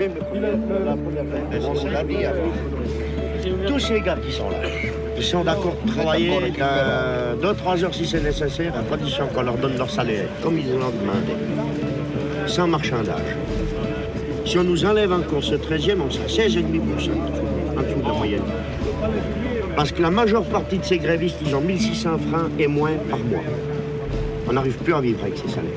même la première c'est la vie. Tous ces gars qui sont là, ils sont d'accord pour travailler 2-3 heures si c'est nécessaire, à condition qu'on leur donne leur salaire, comme ils l'ont demandé, sans marchandage. Si on nous enlève encore ce 13e, on sera 16,5% en dessous de la moyenne. Parce que la majeure partie de ces grévistes, ils ont 1600 francs et moins par mois. On n'arrive plus à vivre avec ces salaires.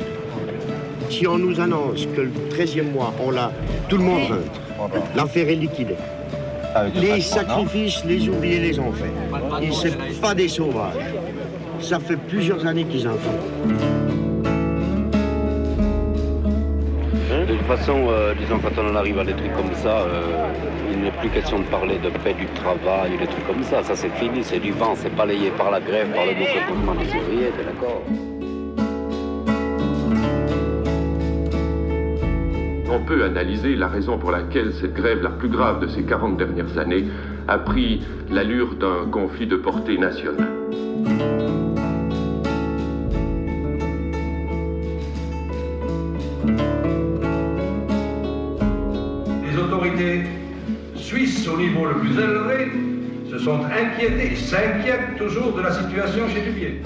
Si on nous annonce que le 13e mois, on l'a, tout le monde rentre. L'affaire est liquidée. Les sacrifices, les oubliés les ont faits. Ils ne sont pas des sauvages. Ça fait plusieurs années qu'ils en font. De toute façon, disons, quand on en arrive à des trucs comme ça, il n'est plus question de parler de paix du travail ou des trucs comme ça. Ça, c'est fini, c'est du vent, c'est balayé par la grève, par le mouvement des ouvriers, t'es d'accord? On peut analyser la raison pour laquelle cette grève, la plus grave de ces 40 dernières années, a pris l'allure d'un conflit de portée nationale. Les autorités suisses au niveau le plus élevé se sont inquiétées, s'inquiètent toujours de la situation chez Dubié.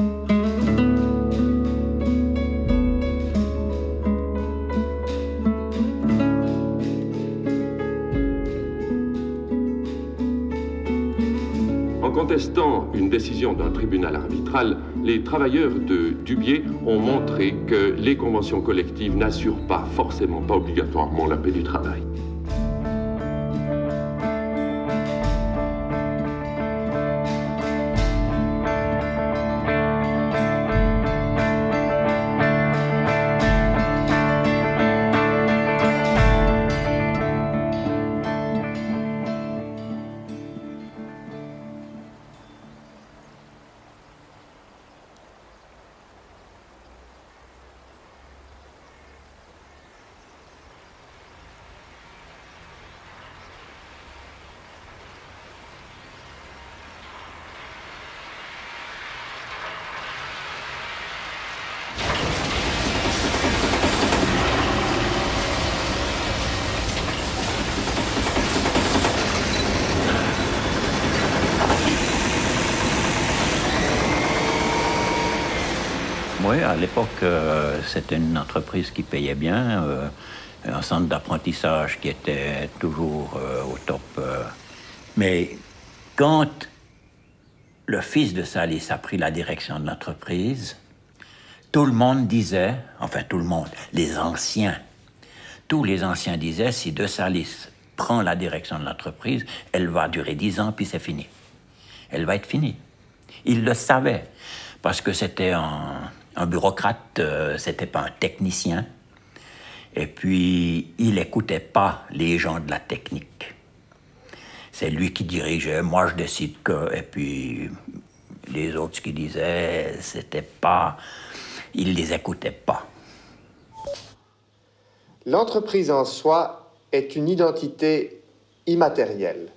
En contestant une décision d'un tribunal arbitral, les travailleurs de Dubié ont montré que les conventions collectives n'assurent pas forcément, pas obligatoirement, la paix du travail. Oui, à l'époque, c'était une entreprise qui payait bien, un centre d'apprentissage qui était toujours au top. Mais quand le fils de Salis a pris la direction de l'entreprise, tout le monde disait, enfin tout le monde, les anciens, tous les anciens disaient, si De Salis prend la direction de l'entreprise, elle va durer 10 ans, puis c'est fini. Elle va être finie. Ils le savaient, parce que c'était un bureaucrate, c'était pas un technicien. Et puis, il n'écoutait pas les gens de la technique. C'est lui qui dirigeait, moi je décide que... Et puis, les autres qui disaient, c'était pas... Il les écoutait pas. L'entreprise en soi est une identité immatérielle.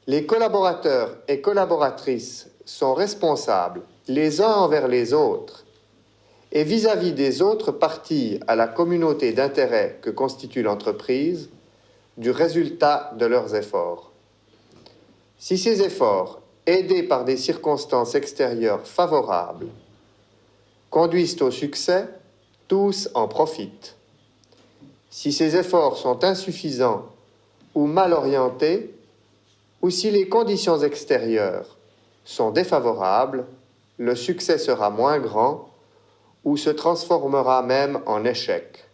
Les collaborateurs et collaboratrices sont responsables les uns envers les autres et vis-à-vis des autres parties à la communauté d'intérêt que constitue l'entreprise du résultat de leurs efforts. Si ces efforts, aidés par des circonstances extérieures favorables, conduisent au succès, tous en profitent. Si ces efforts sont insuffisants ou mal orientés, ou si les conditions extérieures sont défavorables, le succès sera moins grand ou se transformera même en échec.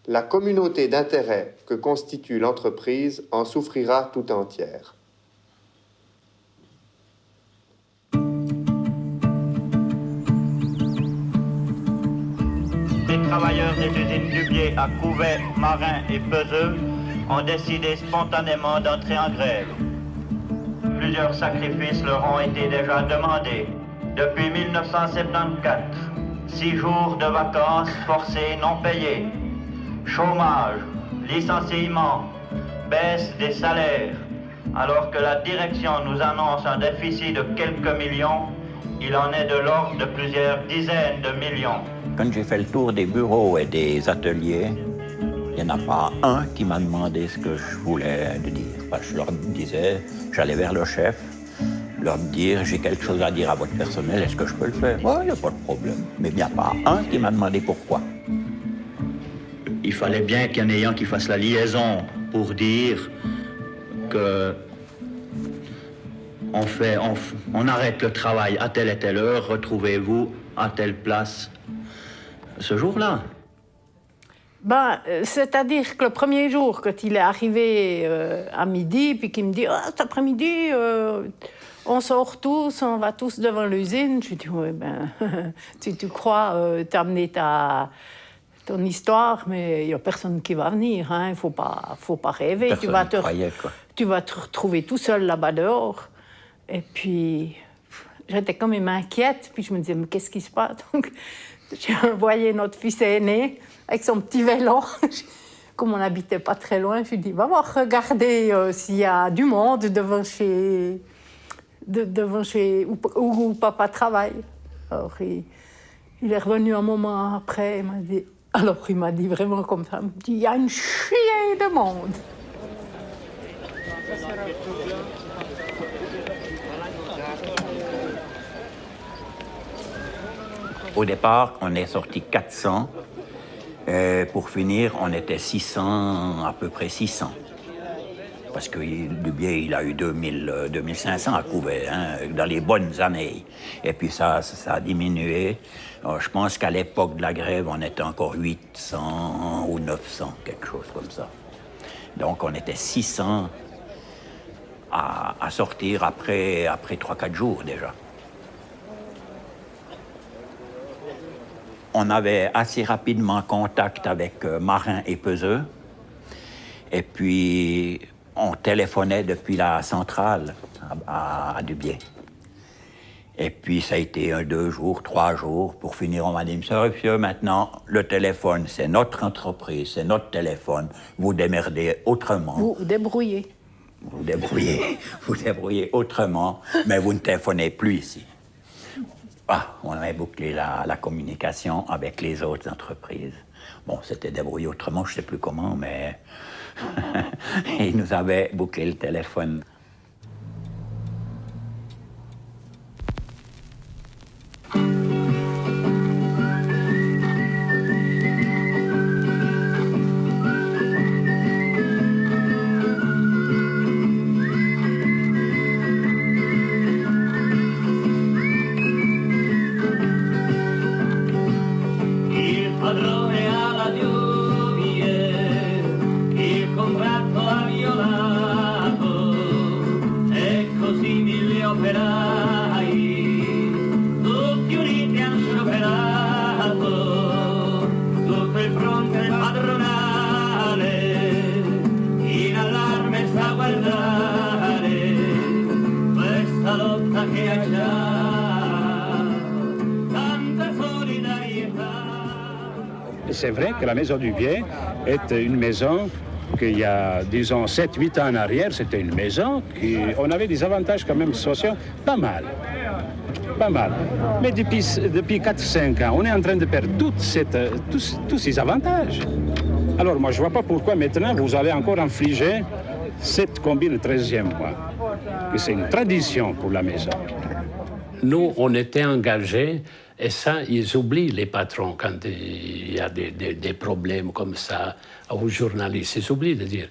La communauté d'intérêt que constitue l'entreprise en souffrira tout entière. Les travailleurs des usines Dubié à Couvet, Marin et Peseux ont décidé spontanément d'entrer en grève. Plusieurs sacrifices leur ont été déjà demandés. Depuis 1974, 6 jours de vacances forcées non payées, chômage, licenciement, baisse des salaires. Alors que la direction nous annonce un déficit de quelques millions, il en est de l'ordre de plusieurs dizaines de millions. Quand j'ai fait le tour des bureaux et des ateliers, Il n'y en a pas un qui m'a demandé ce que je voulais dire. Je leur disais, j'allais vers le chef, leur dire, j'ai quelque chose à dire à votre personnel, est-ce que je peux le faire? Oui, il n'y a pas de problème. Mais il n'y a pas un qui m'a demandé pourquoi. Il fallait bien qu'il y en ait un qui fasse la liaison pour dire que on arrête le travail à telle et telle heure, retrouvez-vous à telle place ce jour-là. C'est-à-dire que le premier jour, quand il est arrivé à midi, puis qu'il me dit « cet après-midi, on sort tous, on va tous devant l'usine », je lui dis « oui, tu crois, t'as amené ton histoire, mais il n'y a personne qui va venir, hein, il faut pas rêver. Tu vas te retrouver tout seul là-bas dehors. » Et puis, j'étais quand même inquiète, puis je me disais « mais qu'est-ce qui se passe ?» Donc, j'ai envoyé notre fils aîné avec son petit vélo. Comme on n'habitait pas très loin, je lui ai dit « va voir regarder s'il y a du monde devant chez où papa travaille. » Alors, il est revenu un moment après, il m'a dit vraiment comme ça, il y a une chier de monde. Au départ, on est sorti 400. Pour finir, on était 600, à peu près 600. Parce que Dubié, il a eu 2500 à Couvet, hein, dans les bonnes années. Et puis ça a diminué. Alors, je pense qu'à l'époque de la grève, on était encore 800 ou 900, quelque chose comme ça. Donc on était 600 à sortir après 3-4 jours déjà. On avait assez rapidement contact avec Marin et Peseux. Et puis, on téléphonait depuis la centrale à Dubié. Et puis, ça a été 2 jours, 3 jours. Pour finir, on m'a dit, monsieur, maintenant, le téléphone, c'est notre entreprise, c'est notre téléphone. Vous démerdez autrement. Vous débrouillez. Vous débrouillez autrement, mais vous ne téléphonez plus ici. On avait bouclé la communication avec les autres entreprises. Bon, c'était débrouillé autrement, je ne sais plus comment, mais ils nous avaient bouclé le téléphone. C'est vrai que la maison Dubié est une maison qu'il y a, disons, 7-8 ans en arrière, c'était une maison on avait des avantages quand même sociaux pas mal. Pas mal. Mais depuis 4-5 ans, on est en train de perdre tous ces avantages. Alors moi, je ne vois pas pourquoi maintenant vous allez encore infliger cette combine 13e mois. Et c'est une tradition pour la maison. Nous, on était engagés, et ça, ils oublient les patrons quand il y a des problèmes comme ça aux journalistes. Ils oublient de dire.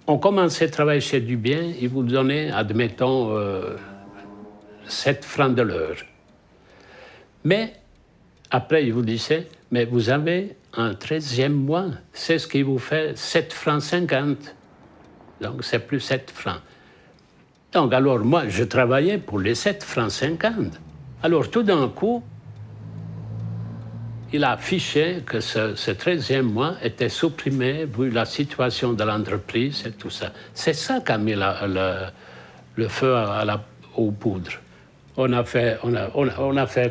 On commençait à travailler chez Dubié, ils vous donnaient, admettons, 7 francs de l'heure. Mais après, ils vous disaient, mais vous avez un 13e mois, c'est ce qui vous fait 7 francs 50. Donc, c'est plus 7 francs. Donc, alors, moi, je travaillais pour les 7 francs 50. Alors, tout d'un coup, il a affiché que ce 13e mois était supprimé vu la situation de l'entreprise et tout ça. C'est ça qui a mis le feu aux poudres. On a fait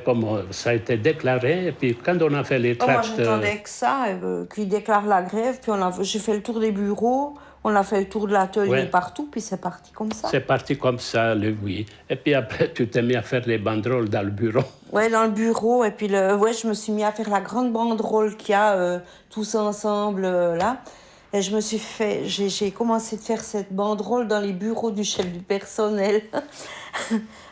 comme ça a été déclaré, et puis quand on a fait les tracts... Moi, j'attendais que ça, qu'ils déclarent la grève, puis j'ai fait le tour des bureaux, On a fait le tour de l'atelier Ouais. partout, puis c'est parti comme ça. C'est parti comme ça, oui. Et puis après, tu t'es mis à faire les banderoles dans le bureau. Ouais, dans le bureau. Et puis, je me suis mis à faire la grande banderole qu'il y a tous ensemble là. Et j'ai commencé de faire cette banderole dans les bureaux du chef du personnel.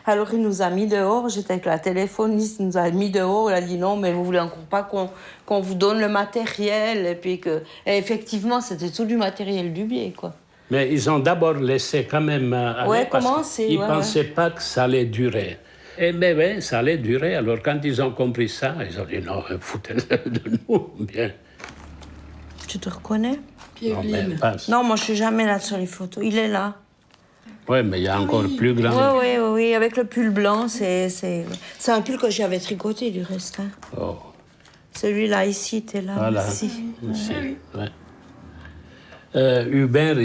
Alors, il nous a mis dehors. J'étais avec la téléphoniste, il nous a mis dehors. Il a dit non, mais vous voulez encore pas qu'on vous donne le matériel. Et puis et effectivement, c'était tout du matériel Dubié, quoi. Mais ils ont d'abord laissé quand même aller Ouais, parce commencer, qu'ils ne ouais, pensaient pas que ça allait durer. Et bien, ouais, ça allait durer. Alors, quand ils ont compris ça, ils ont dit non, foutez de nous, bien. Tu te reconnais? Non, mais pas- Non, moi, je suis jamais là sur les photos. Il est là. Oui, mais il y a encore plus grand. Oui, avec le pull blanc, c'est un pull que j'avais tricoté du reste. Hein. Oh. Celui-là, ici, t'es là, Voilà. ici. Ici, ouais. Hubert,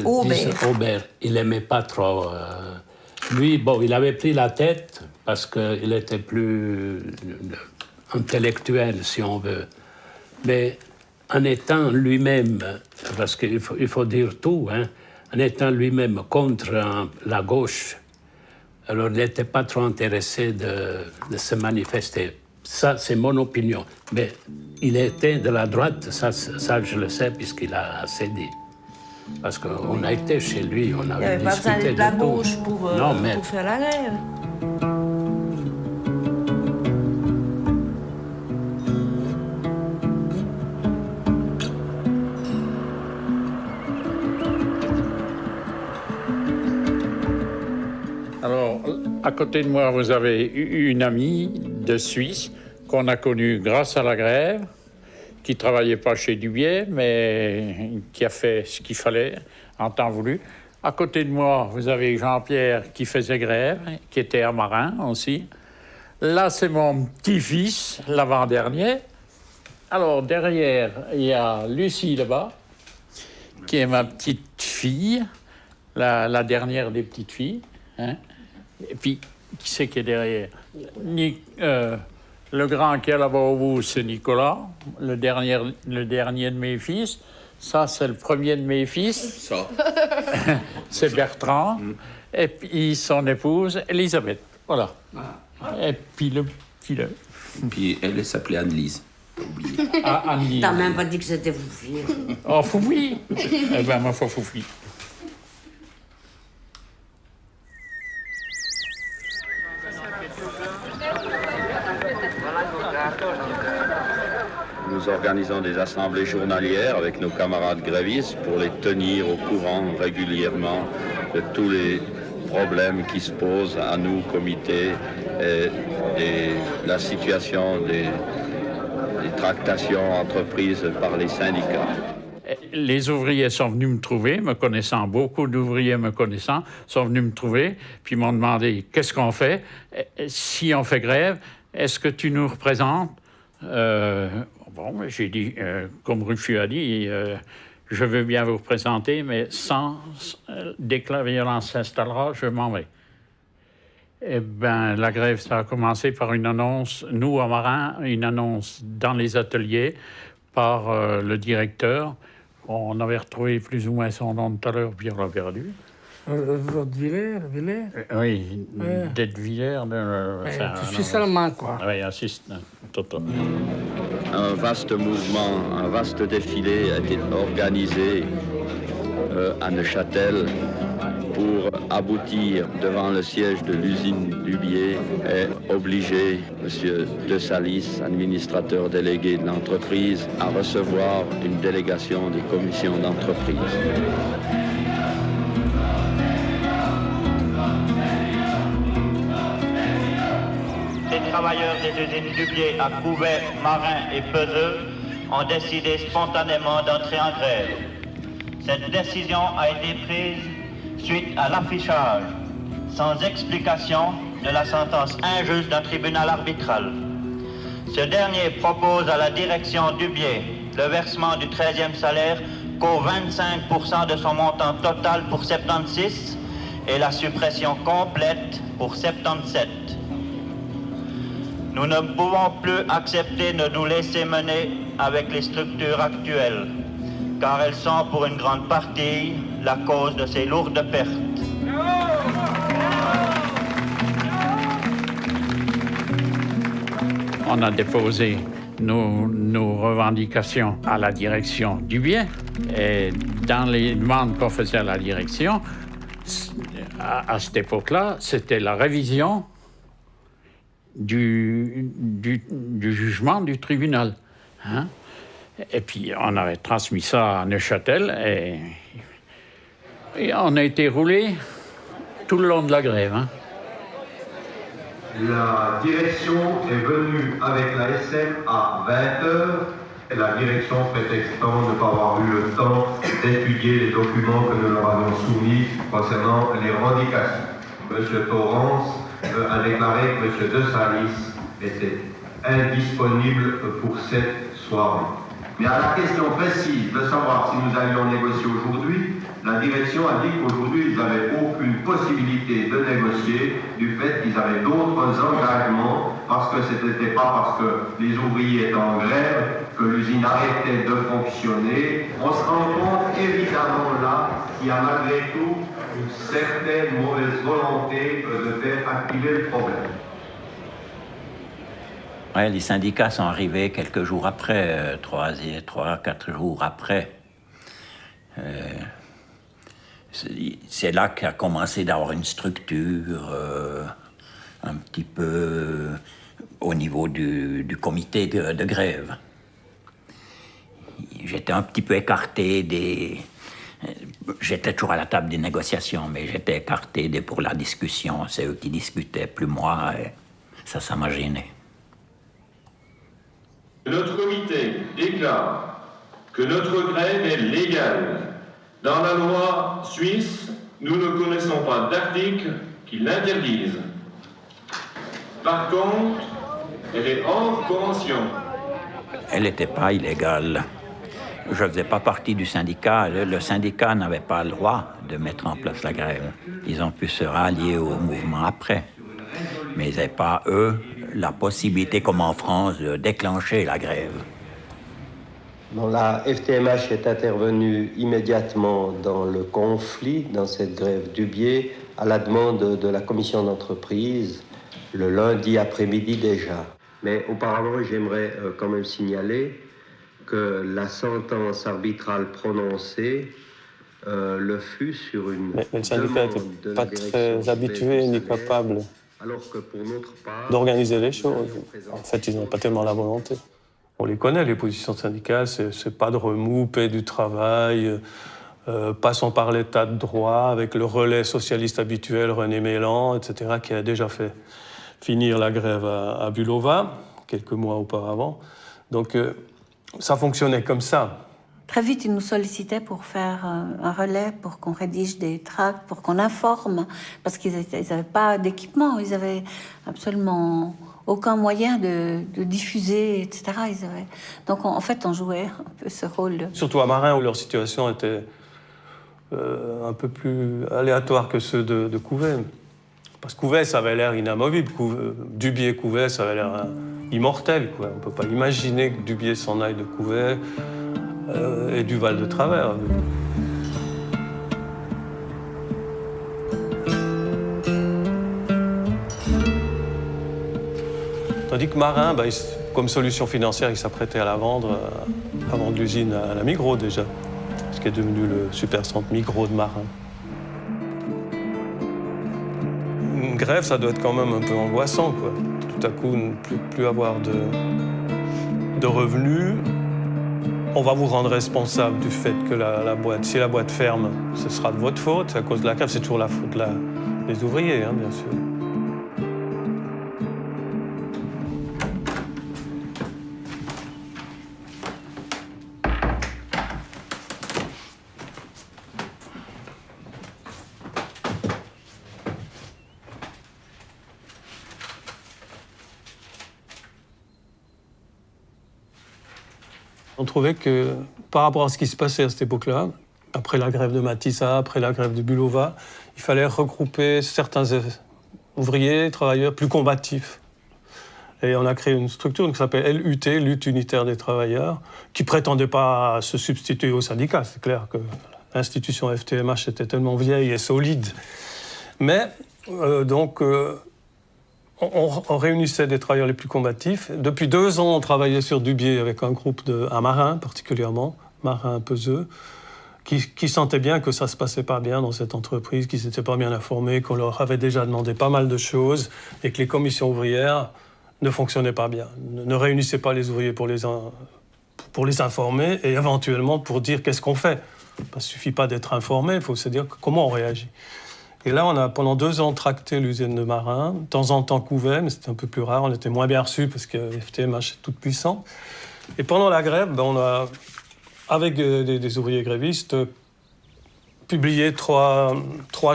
Aubert. il n'aimait pas trop. Lui, bon, il avait pris la tête parce qu'il était plus intellectuel, si on veut. Mais en étant lui-même, parce qu'il faut dire tout, hein, en étant lui-même contre la gauche, alors il n'était pas trop intéressé de se manifester. Ça, c'est mon opinion. Mais il était de la droite, ça je le sais, puisqu'il a assez dit. Parce qu'on a été chez lui, on Il n'y avait avait pas besoin discuté d'être de la de tout. gauche pour faire la grève. Alors, à côté de moi, vous avez une amie de Suisse qu'on a connue grâce à la grève, qui ne travaillait pas chez Dubié, mais qui a fait ce qu'il fallait en temps voulu. À côté de moi, vous avez Jean-Pierre qui faisait grève, qui était un marin aussi. Là, c'est mon petit-fils, l'avant-dernier. Alors, derrière, il y a Lucie là-bas, qui est ma petite fille, la dernière des petites filles. Hein? Et puis, qui c'est qui est derrière? Le grand qui est là-bas au bout, c'est Nicolas, le dernier de mes fils. Ça, c'est le premier de mes fils. Ça. C'est Bertrand. Et puis, son épouse, Elisabeth. Voilà. Et puis, le petit... Puis, elle s'appelait Anne-Lise. Ah, Anne-Lise. T'as même pas dit que c'était Foufi. Oh, Foufi. Eh bien, moi, faut Foufi. Nous organisons des assemblées journalières avec nos camarades grévistes pour les tenir au courant régulièrement de tous les problèmes qui se posent à nous, comités, et la situation des tractations entreprises par les syndicats. Les ouvriers sont venus me trouver, me connaissant, beaucoup d'ouvriers me connaissant, sont venus me trouver, puis m'ont demandé qu'est-ce qu'on fait, si on fait grève, est-ce que tu nous représentes? Bon, j'ai dit, comme Rufus a dit, je veux bien vous représenter, mais dès que la violence s'installera, je m'en vais. Eh bien, la grève, ça a commencé par une annonce, nous, à Marin, une annonce dans les ateliers par le directeur. On avait retrouvé plus ou moins son nom tout à l'heure, puis on l'a perdu. Villers? Oui, d'Edvillers. Suisse allemand, quoi. Oui, assistant. Un vaste mouvement, un vaste défilé a été organisé à Neuchâtel pour aboutir devant le siège de l'usine Dubié et obliger M. De Salis, administrateur délégué de l'entreprise, à recevoir une délégation des commissions d'entreprise. Les travailleurs des usines Dubié à Couvet, Marin et Peseux ont décidé spontanément d'entrer en grève. Cette décision a été prise suite à l'affichage, sans explication, de la sentence injuste d'un tribunal arbitral. Ce dernier propose à la direction Dubié le versement du 13e salaire qu'au 25% de son montant total pour 76 et la suppression complète pour 77. Nous ne pouvons plus accepter de nous laisser mener avec les structures actuelles. car elles sont pour une grande partie la cause de ces lourdes pertes. On a déposé nos revendications à la direction du bien. Et dans les demandes qu'on faisait à la direction, à cette époque-là, c'était la révision du jugement du tribunal. Hein? Et puis, on avait transmis ça à Neuchâtel et on a été roulé tout le long de la grève. Hein? La direction est venue avec la SM à 20h. La direction prétextant ne pas avoir eu le temps d'étudier les documents que nous leur avions soumis concernant les revendications. M. Torrance a déclaré que M. De Salis était indisponible pour cette soirée. Mais à la question précise de savoir si nous allions négocier aujourd'hui, la direction a dit qu'aujourd'hui, ils n'avaient aucune possibilité de négocier du fait qu'ils avaient d'autres engagements, parce que ce n'était pas parce que les ouvriers étaient en grève que l'usine arrêtait de fonctionner. On se rend compte évidemment là qu'il y a malgré tout une certaine mauvaise volonté de faire activer le problème. Ouais, les syndicats sont arrivés quelques jours après, 3-4 jours après. C'est là qu'a commencé d'avoir une structure un petit peu au niveau du comité de grève. J'étais un petit peu écarté j'étais toujours à la table des négociations, mais j'étais écarté pour la discussion. C'est eux qui discutaient, plus moi, et ça m'a gêné. Notre comité déclare que notre grève est légale. Dans la loi suisse, nous ne connaissons pas d'article qui l'interdise. Par contre, elle est hors convention. Elle n'était pas illégale. Je ne faisais pas partie du syndicat. Le syndicat n'avait pas le droit de mettre en place la grève. Ils ont pu se rallier au mouvement après. Mais ils n'avaient pas, eux, la possibilité, comme en France, de déclencher la grève. Bon, la FTMH est intervenue immédiatement dans le conflit, dans cette grève d'Hubier, à la demande de la commission d'entreprise, le lundi après-midi déjà. Mais auparavant, j'aimerais quand même signaler que la sentence arbitrale prononcée le fut sur une mais le syndicat n'était pas très habitué ni capable d'organiser les choses. En fait, ils n'ont pas tellement la volonté. On les connaît, les positions syndicales, c'est pas de remous, paix du travail, passons par l'état de droit avec le relais socialiste habituel, René Mélan, etc., qui a déjà fait finir la grève à Bulova, quelques mois auparavant. Donc ça fonctionnait comme ça. Très vite, ils nous sollicitaient pour faire un relais, pour qu'on rédige des tracts, pour qu'on informe, parce qu'ils n'avaient pas d'équipement, ils avaient absolument aucun moyen de diffuser, etc. Donc, en fait, on jouait un peu ce rôle. Surtout à Marin, où leur situation était un peu plus aléatoire que ceux de Couvet. Parce que Couvet, ça avait l'air inamovible. Dubié Couvet, ça avait l'air immortel, quoi. On ne peut pas imaginer que Dubié s'en aille de Couvet et du Val de Travers. Tandis que Marin, comme solution financière, il s'apprêtait à la vendre l'usine à la Migros déjà, ce qui est devenu le supercentre Migros de Marin. Une grève, ça doit être quand même un peu angoissant, quoi. Tout à coup, ne plus avoir de revenus. On va vous rendre responsable du fait que si la boîte ferme, ce sera de votre faute. C'est à cause de la grève, c'est toujours la faute des ouvriers, hein, bien sûr. On trouvait que, par rapport à ce qui se passait à cette époque-là, après la grève de Matissa, après la grève de Bulova, il fallait regrouper certains ouvriers, travailleurs plus combatifs. Et on a créé une structure qui s'appelle LUT, Lutte unitaire des travailleurs, qui prétendait pas se substituer au syndicat. C'est clair que l'institution FTMH était tellement vieille et solide. Mais on réunissait des travailleurs les plus combatifs. Depuis 2 ans, on travaillait sur Dubié avec un groupe un marin particulièrement, marin peseux, qui sentait bien que ça ne se passait pas bien dans cette entreprise, qu'ils n'étaient pas bien informés, qu'on leur avait déjà demandé pas mal de choses et que les commissions ouvrières ne fonctionnaient pas bien, ne réunissaient pas les ouvriers pour les informer et éventuellement pour dire qu'est-ce qu'on fait. Il ne suffit pas d'être informé, il faut se dire comment on réagit. Et là, on a pendant 2 ans tracté l'usine de Marin, de temps en temps couvait, mais c'était un peu plus rare, on était moins bien reçus parce que FTMH est tout puissant. Et pendant la grève, on a, avec des ouvriers grévistes, publié 3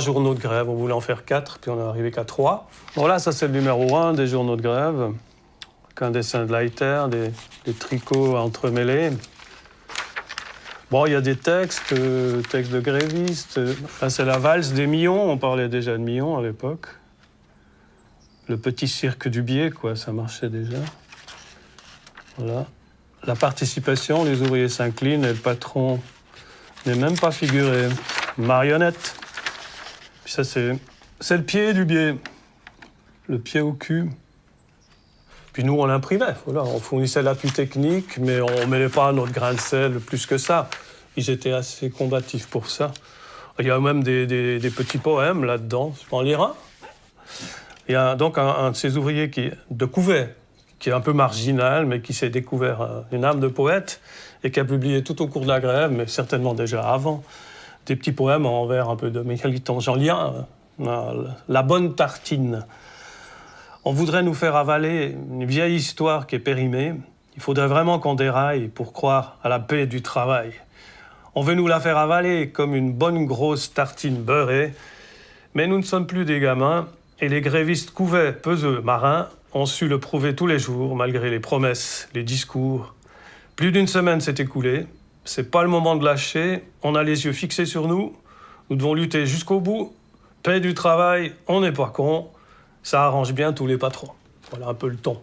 journaux de grève. On voulait en faire 4, puis on est arrivé qu'à 3. Bon là, ça c'est le numéro 1 des journaux de grève, avec un dessin de Leiter, des tricots entremêlés. Bon, il y a des textes de grévistes. Là, c'est la valse des Millons. On parlait déjà de Millons à l'époque. Le petit cirque du biais, quoi, ça marchait déjà. Voilà. La participation, les ouvriers s'inclinent et le patron n'est même pas figuré. Marionnette. Puis ça, c'est le pied du biais. Le pied au cul. Puis nous, on l'imprimait. Voilà, on fournissait l'appui technique, mais on ne mêlait pas notre grain de sel plus que ça. Ils étaient assez combatifs pour ça. Il y a même des petits poèmes là-dedans. Je peux en lire un. Il y a donc un de ces ouvriers de Couvet, qui est un peu marginal, mais qui s'est découvert une âme de poète et qui a publié tout au cours de la grève, mais certainement déjà avant, des petits poèmes en vers un peu de mécaniton. J'en lis un, La bonne tartine. On voudrait nous faire avaler une vieille histoire qui est périmée. Il faudrait vraiment qu'on déraille pour croire à la paix du travail. On veut nous la faire avaler comme une bonne grosse tartine beurrée, mais nous ne sommes plus des gamins, et les grévistes Couvet, peseux, marins, ont su le prouver tous les jours, malgré les promesses, les discours. Plus d'1 semaine s'est écoulée, c'est pas le moment de lâcher, on a les yeux fixés sur nous, nous devons lutter jusqu'au bout. Paix du travail, on n'est pas cons, ça arrange bien tous les patrons. Voilà un peu le ton.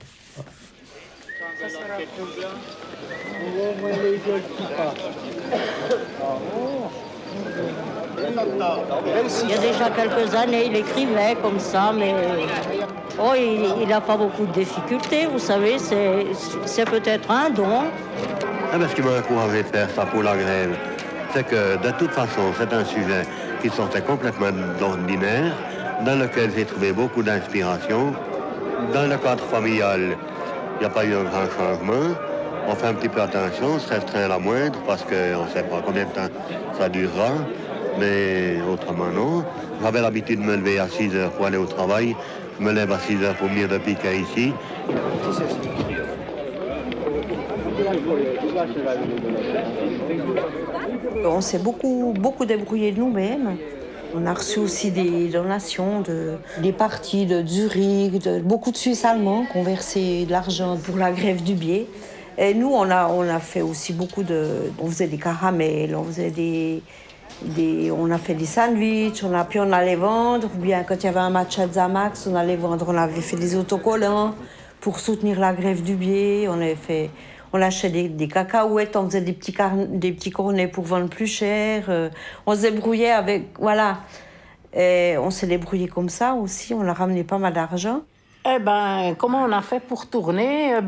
Il y a déjà quelques années, il écrivait comme ça, mais il n'a pas beaucoup de difficultés, vous savez, c'est peut-être un don. Ce qui m'a encouragé de faire ça pour la grève, c'est que de toute façon, c'est un sujet qui sortait complètement d'ordinaire, dans lequel j'ai trouvé beaucoup d'inspiration. Dans le cadre familial, il n'y a pas eu un grand changement. On fait un petit peu attention, on se restreint à la moindre parce qu'on ne sait pas combien de temps ça durera. Mais autrement non. J'avais l'habitude de me lever à 6 heures pour aller au travail. Je me lève à 6 heures pour venir de Piquet ici. On s'est beaucoup débrouillé de nous-mêmes. On a reçu aussi des donations des partis de Zurich, beaucoup de Suisses allemands qui ont versé de l'argent pour la grève du biais. Et nous, on a fait aussi beaucoup on faisait des caramels, on faisait on a fait des sandwichs, puis on allait vendre. Ou bien quand il y avait un match à Zamax, on allait vendre. On avait fait des autocollants pour soutenir la grève du biais. On achetait des cacahuètes, on faisait des petits cornets pour vendre plus cher. On se débrouillait avec, voilà. Et on s'est débrouillé comme ça aussi. On a ramené pas mal d'argent. Comment on a fait pour tourner?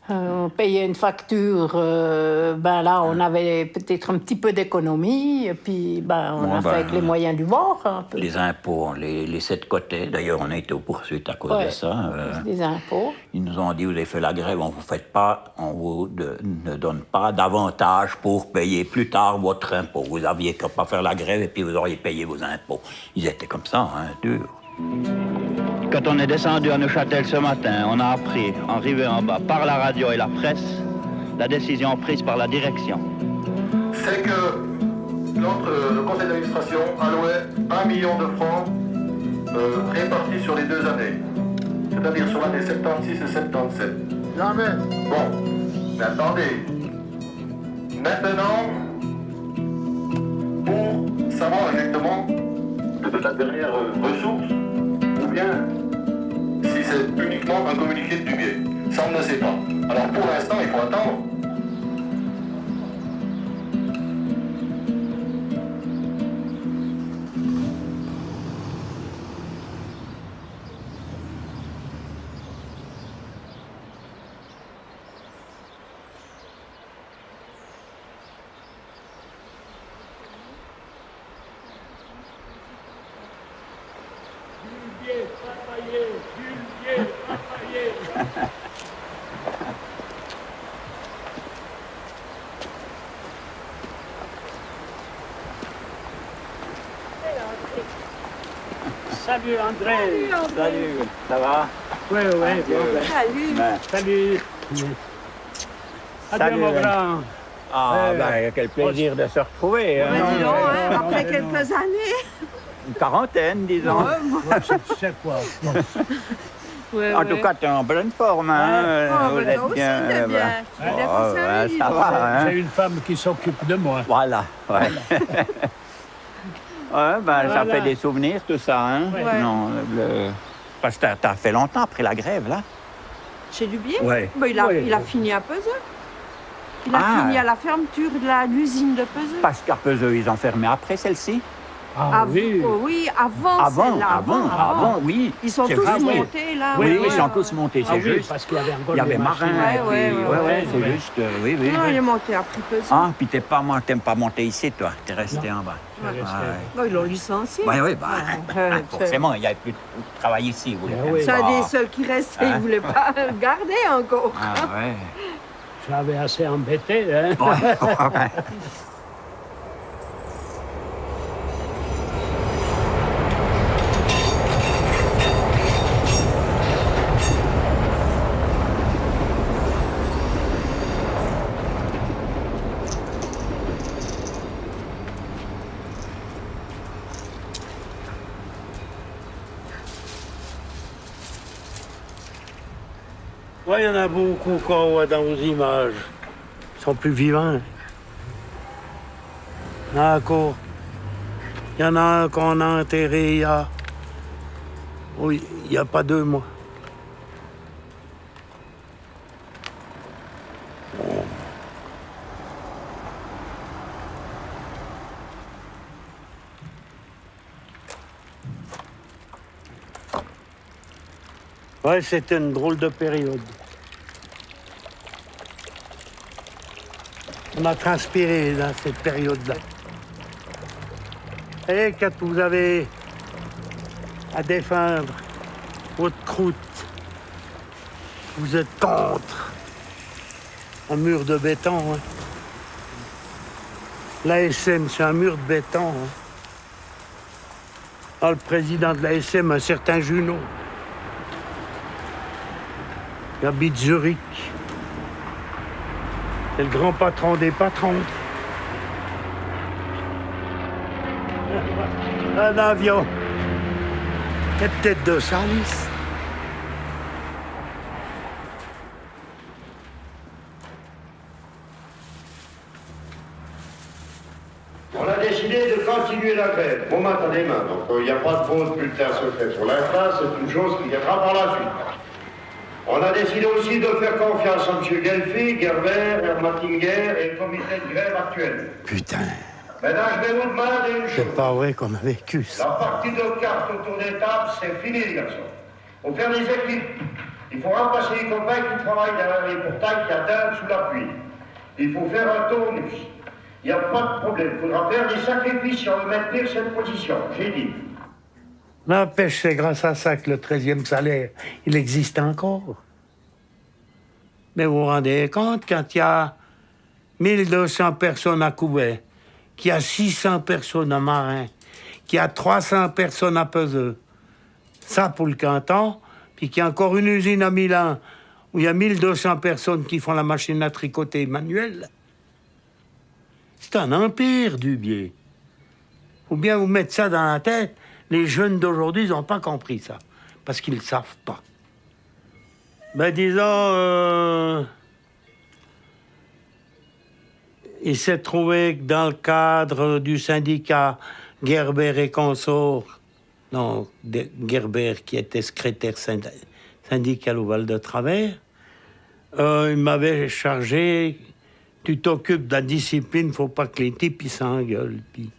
On payait une facture, là on avait peut-être un petit peu d'économie, et puis on a fait avec les moyens du bord. Un peu. Les impôts, on les laissait de côté. D'ailleurs, on a été aux poursuites à cause de ça. Les impôts. Ils nous ont dit, vous avez fait la grève, on vous ne donne pas d'avantage pour payer plus tard votre impôt. Vous aviez qu'à pas faire la grève et puis vous auriez payé vos impôts. Ils étaient comme ça, durs. Quand on est descendu à Neuchâtel ce matin, on a appris, arrivé en bas, par la radio et la presse, la décision prise par la direction. C'est que le conseil d'administration allouait 1 million de francs répartis sur les 2 années, c'est-à-dire sur l'année 76 et 77. Jamais. Bon, mais attendez. Maintenant, pour savoir exactement de la dernière ressource, ou bien si c'est uniquement un communiqué de Dubié. Ça, on ne sait pas. Alors pour l'instant, il faut attendre. Salut André. Salut, ça va? Oui, oui. Salut. Salut. Salut. Adieu, mon grand. Ah, ben, quel plaisir de se retrouver. Hein. Dis donc, hein, après quelques années. Une quarantaine, disons. C'est quoi? En tout cas, tu es en pleine forme. Hein. Vous êtes aussi, bien. t'es bien. Ça va. Hein. J'ai une femme qui s'occupe de moi. Voilà, ouais. Ouais, ben, ça fait des souvenirs, tout ça. Hein. Ouais. Non, parce que t'as fait longtemps après la grève, là. Chez Dubié? Ouais. Ben, il a fini à Peseux. Il a fini à la fermeture de l'usine de Peseux. Parce qu'à Peseux, ils ont fermé après celle-ci. Oui, avant celle-là. Avant, oui. Ils sont tous montés, là. Oui, ils sont tous montés, c'est juste. Parce qu'il y avait encore Il y avait Marin, c'est juste, oui. Non, il est monté après Peseux. Ah, puis t'aimes pas monté ici, toi. T'es resté en bas. Non, ils l'ont licencié. Oui, forcément, il n'y avait plus de travail ici. C'est un des seuls qui restait, il ne voulait pas le garder encore. Ah, ouais. J'avais assez embêté, hein. Oui, il y en a beaucoup qu'on voit dans vos images. Ils sont plus vivants. Il y en a encore. Il y en a un qu'on a enterré il y a... Oui, il n'y a pas 2 mois. Ouais, c'était une drôle de période. On a transpiré dans cette période-là. Et quand vous avez à défendre votre croûte, vous êtes contre un mur de béton. Hein. L'ASM, c'est un mur de béton. Hein. Ah, le président de l'ASM, un certain Junot. Il habite Zurich. C'est le grand patron des patrons. Un avion. Et peut-être 200 services. On a décidé de continuer la grève. Bon matin des mains, donc il n'y a pas de pause bulletin secret sur l'instant, c'est une chose qui viendra par la suite. On a décidé aussi de faire confiance à M. Gelfi, Gerber, Hermatinger et le comité de grève actuel. Putain. Maintenant, je vais vous demander une chose. C'est pas vrai qu'on a vécu ça. La partie de cartes autour des tables, c'est fini, les garçons. Il faut faire des équipes. Il faut remplacer les copains qui travaillent derrière les portails qui attendent sous la pluie. Il faut faire un tournus. Il n'y a pas de problème. Il faudra faire des sacrifices si on veut maintenir cette position. J'ai dit. N'empêche, c'est grâce à ça que le 13e salaire, il existe encore. Mais vous vous rendez compte, quand il y a 1200 personnes à Coubet, qu'il y a 600 personnes à Marin, qu'il y a 300 personnes à Peseux, ça pour le canton, puis qu'il y a encore une usine à Milan où il y a 1200 personnes qui font la machine à tricoter manuelle. C'est un empire, Dubié. Faut bien vous mettre ça dans la tête. Les jeunes d'aujourd'hui, ils n'ont pas compris ça, parce qu'ils ne le savent pas. Ben, disons, il s'est trouvé que dans le cadre du syndicat Gerber et consorts, non, Gerber qui était secrétaire syndical au Val de Travers. Il m'avait chargé, tu t'occupes de la discipline, faut pas que les types ils s'engueulent, puis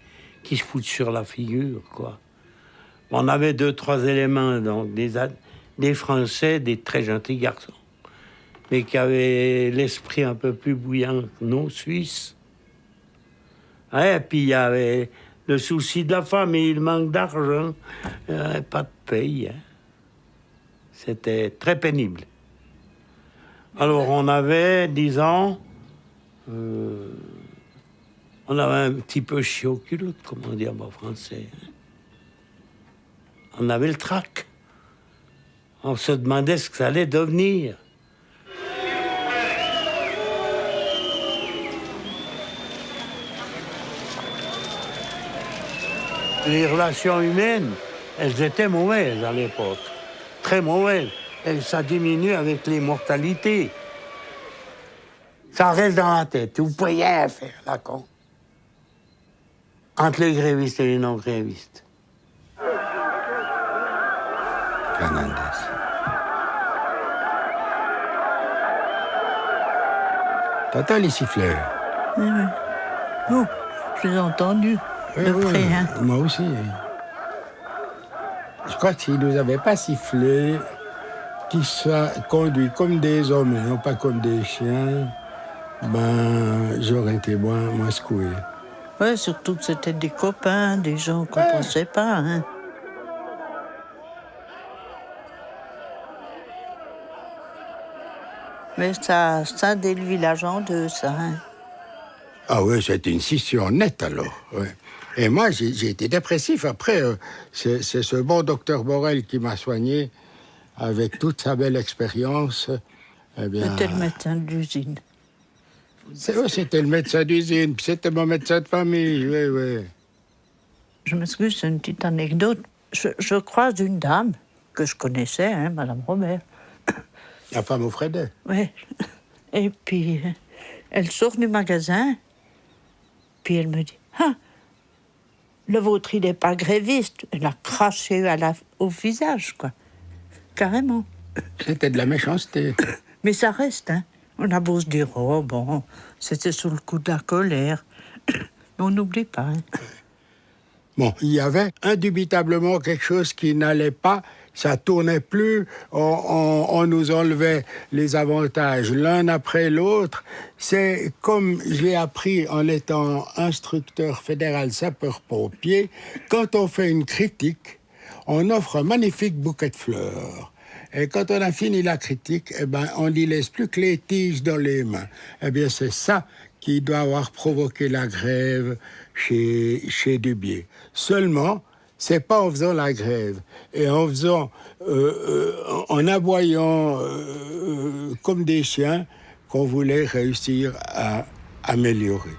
qu'ils se foutent sur la figure, quoi. On avait 2-3 éléments, donc des Français, des très gentils garçons, mais qui avaient l'esprit un peu plus bouillant que nos Suisses. Et puis il y avait le souci de la famille, le manque d'argent, pas de paye. Hein. C'était très pénible. Alors on avait, disons, on avait un petit peu chier au culotte, comme on dit en français. Hein. On avait le trac. On se demandait ce que ça allait devenir. Les relations humaines, elles étaient mauvaises à l'époque. Très mauvaises. Et ça diminue avec les mortalités. Ça reste dans la tête. Vous pouvez rien faire, là, con. Entre les grévistes et les non-grévistes. Fernandez. T'entends les siffleurs? Oui, oui. Oh, je les ai entendus de près. Hein. Moi aussi. Je crois que s'ils ne nous avaient pas sifflé, qu'ils soient conduits comme des hommes et non pas comme des chiens, ben, j'aurais été moins secoué. Ouais, surtout que c'était des copains, des gens qu'on ne pensait pas. Hein. Mais ça scindait le village en deux, ça. Hein. Ah oui, c'était une scission nette, alors. Ouais. Et moi, j'ai été dépressif. Après, c'est ce bon docteur Borel qui m'a soigné avec toute sa belle expérience. Eh bien, c'était le médecin de l'usine. C'était le médecin d'usine, puis c'était mon médecin de famille, oui, oui. Je m'excuse, c'est une petite anecdote. Je croise une dame que je connaissais, hein, Madame Robert. La femme au Frédet. Oui. Et puis, elle sort du magasin, puis elle me dit « Ah, le vôtre, il n'est pas gréviste. » Elle a craché au visage, quoi. Carrément. C'était de la méchanceté. Mais ça reste, hein. On a beau se dire « Oh, bon, c'était sous le coup de la colère. » Mais on n'oublie pas, hein. Bon, il y avait indubitablement quelque chose qui n'allait pas. Ça tournait plus, on nous enlevait les avantages l'un après l'autre. C'est comme j'ai appris en étant instructeur fédéral sapeur-pompier, quand on fait une critique, on offre un magnifique bouquet de fleurs. Et quand on a fini la critique, eh ben, on n'y laisse plus que les tiges dans les mains. Eh bien, c'est ça qui doit avoir provoqué la grève chez Dubié. Seulement, c'est pas en faisant la grève et en faisant, en aboyant comme des chiens qu'on voulait réussir à améliorer.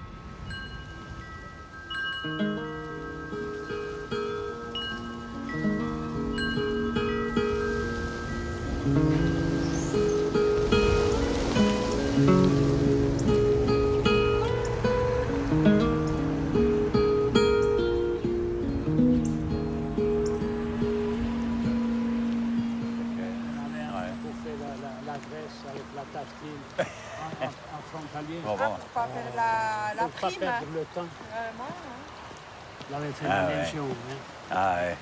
Pas faire la pour pas prime. perdre le temps. Il avait fait la légion. Hein. Ah ouais.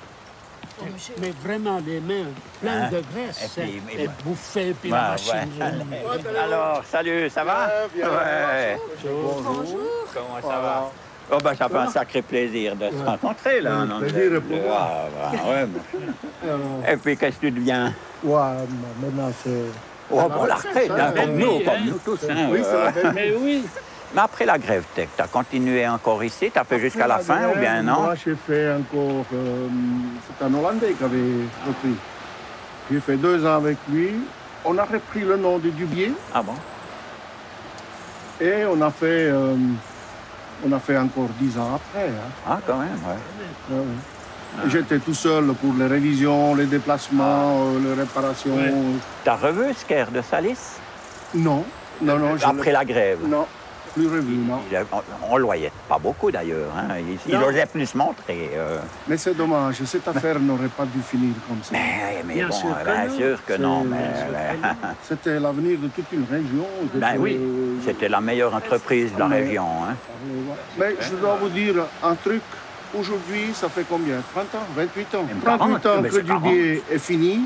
Mais vraiment des mains pleines de graisse. Et bouffées, puis la machine. Ouais. Alors, salut, ça va? Ouais. Bonjour. Comment ça va? Oh ben, ça fait un sacré plaisir de se rencontrer, là. En plaisir pour moi. Ouais. Et puis, qu'est-ce que tu deviens? Ouais, maintenant c'est... Oh, bon, la retraite, hein, comme nous tous. Hein, oui, c'est Mais oui. Mais après la grève, tu as continué encore ici? Tu as fait jusqu'à la fin ou bien non? Moi, j'ai fait encore... c'est un Hollandais qui avait repris. J'ai fait 2 ans avec lui. On a repris le nom de Dubié. Ah bon? Et on a fait encore 10 ans après. Hein. Ah, quand même, ouais. Ouais. J'étais tout seul pour les révisions, les déplacements, les réparations. Ouais. T'as revu Sker de Salis? Non. Après la grève? Non. plus revu, non? On ne le voyait pas beaucoup d'ailleurs. Hein. Il osait plus montrer. Mais c'est dommage, cette affaire n'aurait pas dû finir comme ça. Mais bien bon, sûr que non. C'était l'avenir de toute une région. Oui, c'était la meilleure entreprise de la région. Hein. Mais je dois vous dire un truc. Aujourd'hui, ça fait combien? 30 ans? 28 ans? 38 ans que Dubié est fini.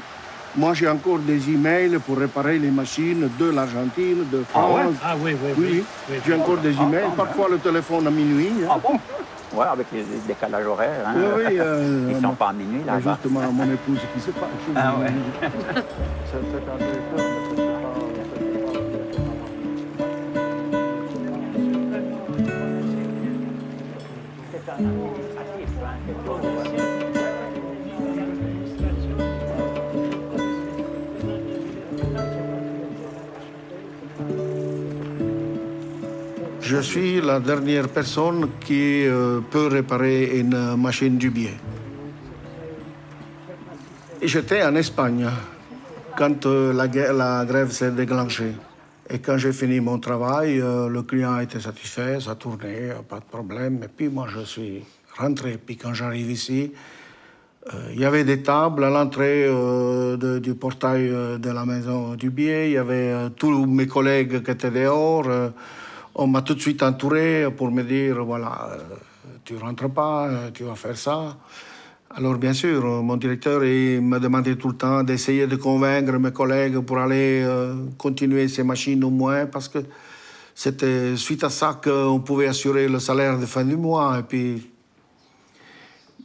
Moi, j'ai encore des emails pour réparer les machines de l'Argentine, de France. Ah oui. J'ai encore des emails. Parfois, le téléphone à minuit. Ah bon? Oui, avec les décalages horaires. Hein. Oui, ils ne sont pas à minuit, là. Justement, mon épouse qui se passe. Ah ouais. Je suis la dernière personne qui peut réparer une machine Dubié. J'étais en Espagne quand la grève s'est déclenchée. Et quand j'ai fini mon travail, le client était satisfait, ça tournait, pas de problème. Et puis moi, je suis rentré. Puis quand j'arrive ici, il y avait des tables à l'entrée du portail de la maison Dubié. Il y avait tous mes collègues qui étaient dehors. On m'a tout de suite entouré pour me dire, voilà, tu rentres pas, tu vas faire ça. Alors bien sûr, mon directeur il me demandait tout le temps d'essayer de convaincre mes collègues pour aller continuer ces machines au moins, parce que c'était suite à ça qu'on pouvait assurer le salaire de fin du mois. Et puis,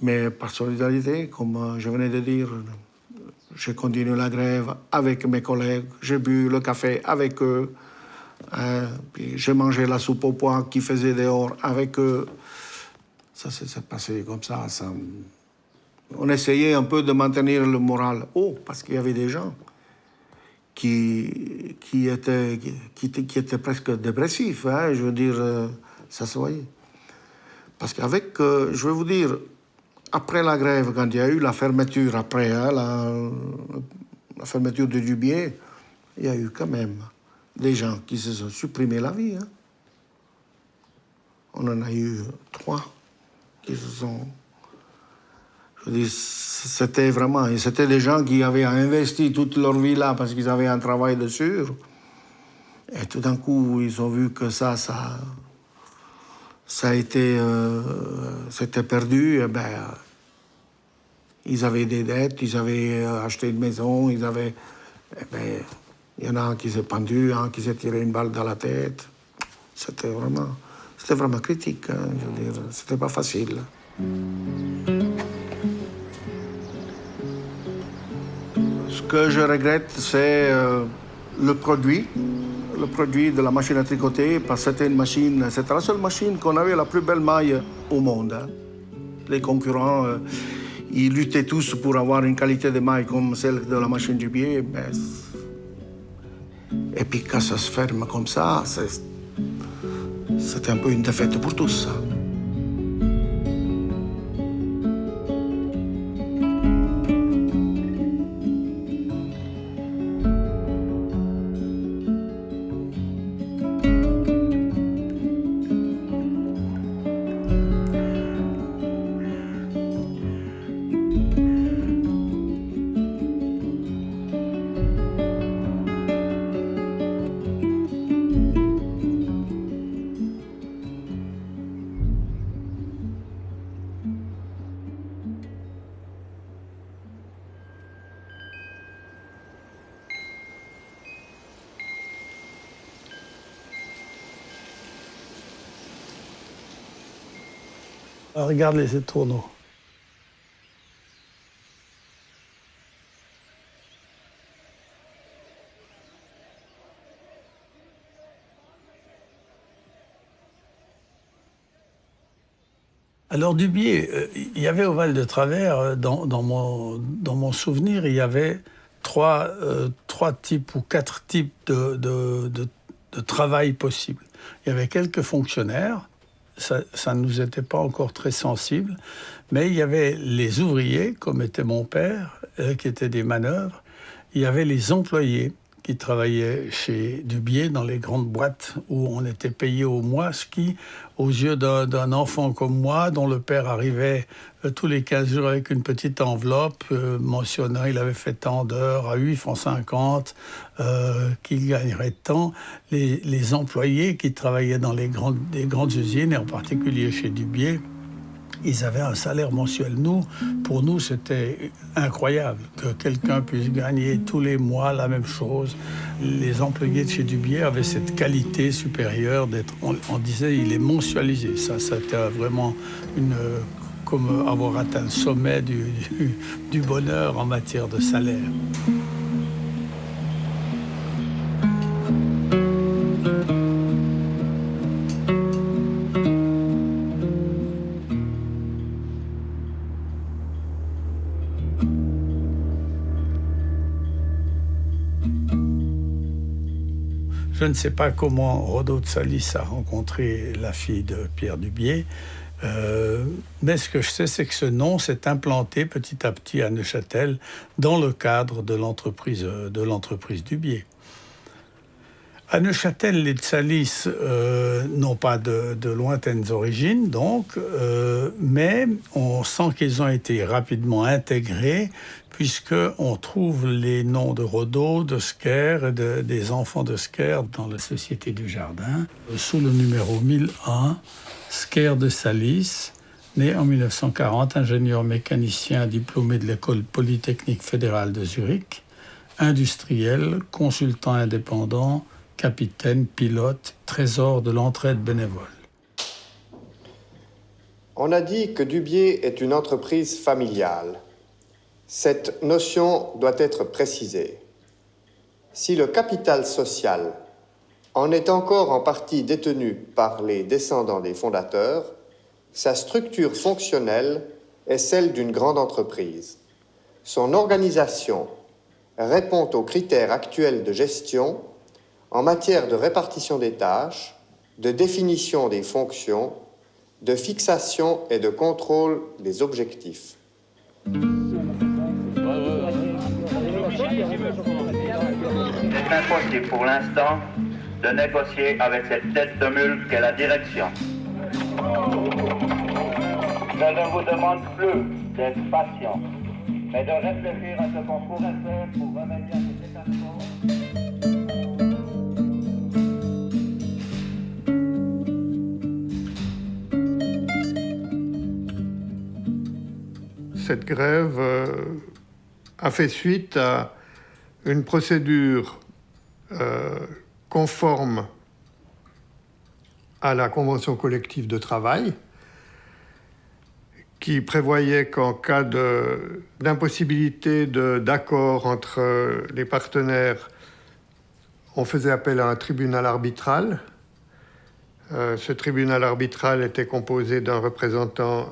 mais par solidarité, comme je venais de dire, j'ai continué la grève avec mes collègues, j'ai bu le café avec eux. Puis j'ai mangé la soupe au pois qu'ils faisaient dehors avec eux. Ça s'est passé comme ça. On essayait un peu de maintenir le moral haut, parce qu'il y avait des gens qui étaient presque dépressifs. Hein, je veux dire, ça se voyait. Parce qu'avec, je vais vous dire, après la grève, quand il y a eu la fermeture, après hein, la fermeture de Dubié, il y a eu quand même des gens qui se sont supprimés la vie. Hein. On en a eu 3 qui se sont... Je veux dire, c'était vraiment... Et c'était des gens qui avaient investi toute leur vie là parce qu'ils avaient un travail dessus. Et tout d'un coup, ils ont vu que ça a été... c'était perdu. Et ben, ils avaient des dettes, ils avaient acheté une maison, ils avaient... Et ben, il y en a un qui s'est pendu, un qui s'est tiré une balle dans la tête. C'était vraiment critique, hein, je veux dire, c'était pas facile. Ce que je regrette, c'est le produit de la machine à tricoter, parce que c'était la seule machine qu'on avait la plus belle maille au monde. Hein. Les concurrents, ils luttaient tous pour avoir une qualité de maille comme celle de la machine Dubié, mais... Et puis quand ça se ferme comme ça, c'est un peu une défaite pour tous. Regarde les tourneaux. Alors Dubié, il y avait au Val de Travers, dans mon souvenir, il y avait 3 types ou 4 types de travail possibles. Il y avait quelques fonctionnaires, ça ne nous était pas encore très sensible, mais il y avait les ouvriers, comme était mon père, qui étaient des manœuvres. Il y avait les employés, qui travaillaient chez Dubié dans les grandes boîtes où on était payé au mois, ce qui, aux yeux d'un enfant comme moi, dont le père arrivait tous les 15 jours avec une petite enveloppe mentionnant il avait fait tant d'heures à 8,50 francs, qu'il gagnerait tant. Les employés qui travaillaient dans les grandes usines, et en particulier chez Dubié, ils avaient un salaire mensuel. Pour nous, c'était incroyable que quelqu'un puisse gagner tous les mois la même chose. Les employés de chez Dubié avaient cette qualité supérieure d'être, on disait, il est mensualisé. Ça, c'était vraiment comme avoir atteint le sommet du bonheur en matière de salaire. Je ne sais pas comment Rodot de Salis a rencontré la fille de Pierre Dubié, mais ce que je sais, c'est que ce nom s'est implanté petit à petit à Neuchâtel dans le cadre de l'entreprise Dubié. À Neuchâtel, les de Salis n'ont pas de lointaines origines, donc, mais on sent qu'ils ont été rapidement intégrés, puisqu'on trouve les noms de Rodot, de Sker et des enfants de Sker dans la Société du Jardin, sous le numéro 1001, Sker de Salis, né en 1940, ingénieur mécanicien diplômé de l'École polytechnique fédérale de Zurich, industriel, consultant indépendant, capitaine, pilote, trésor de l'entraide bénévole. On a dit que Dubié est une entreprise familiale. Cette notion doit être précisée. Si le capital social en est encore en partie détenu par les descendants des fondateurs, sa structure fonctionnelle est celle d'une grande entreprise. Son organisation répond aux critères actuels de gestion en matière de répartition des tâches, de définition des fonctions, de fixation et de contrôle des objectifs. C'est impossible pour l'instant de négocier avec cette tête de mule qu'est la direction. Je ne vous demande plus d'être patient, mais de réfléchir à ce qu'on pourrait faire pour remédier à cet état de choses. Cette grève a fait suite à une procédure conforme à la Convention collective de travail qui prévoyait qu'en cas d'impossibilité d'accord entre les partenaires, on faisait appel à un tribunal arbitral. Ce tribunal arbitral était composé d'un représentant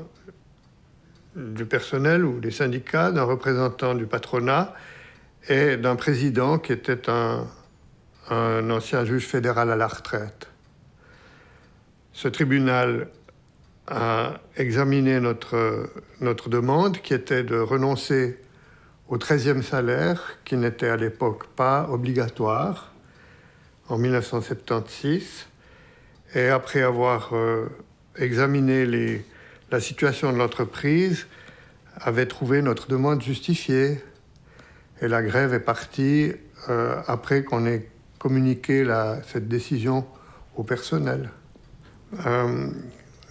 du personnel ou des syndicats, d'un représentant du patronat et d'un président qui était un ancien juge fédéral à la retraite. Ce tribunal a examiné notre demande qui était de renoncer au 13e salaire qui n'était à l'époque pas obligatoire en 1976 et après avoir examiné la situation de l'entreprise, avait trouvé notre demande justifiée. Et la grève est partie après qu'on ait communiqué cette décision au personnel.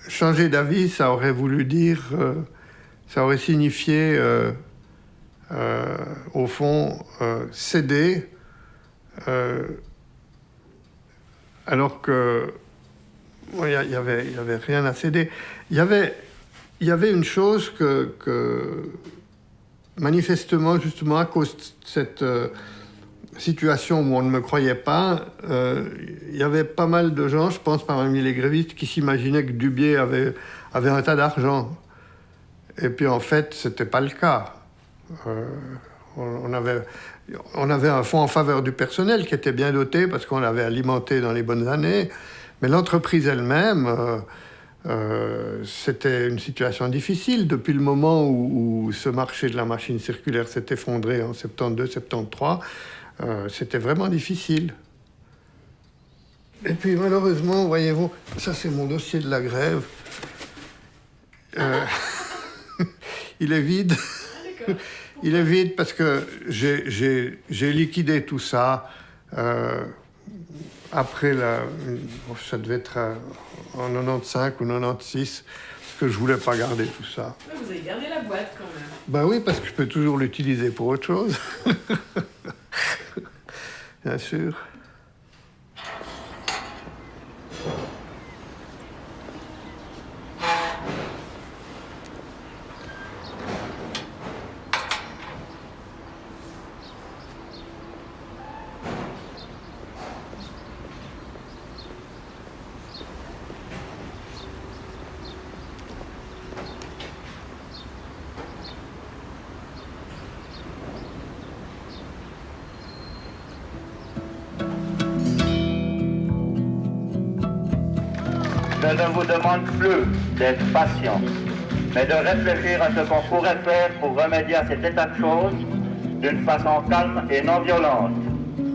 Changer d'avis, ça aurait voulu dire, ça aurait signifié, au fond, céder, alors que il n'y avait rien à céder. Il y avait une chose que manifestement, justement, à cause de cette situation où on ne me croyait pas, il y avait pas mal de gens, je pense, parmi les grévistes, qui s'imaginaient que Dubié avait un tas d'argent. Et puis, en fait, ce n'était pas le cas. On avait un fonds en faveur du personnel qui était bien doté parce qu'on l'avait alimenté dans les bonnes années. Mais l'entreprise elle-même, c'était une situation difficile depuis le moment où ce marché de la machine circulaire s'est effondré en 72-73. C'était vraiment difficile. Et puis malheureusement, voyez-vous, ça c'est mon dossier de la grève. Il est vide. Il est vide parce que j'ai liquidé tout ça après ça devait être en 95 ou 96, parce que je voulais pas garder tout ça. Vous avez gardé la boîte quand même. Ben oui, parce que je peux toujours l'utiliser pour autre chose. Bien sûr. Je ne vous demande plus d'être patient, mais de réfléchir à ce qu'on pourrait faire pour remédier à cet état de choses d'une façon calme et non violente.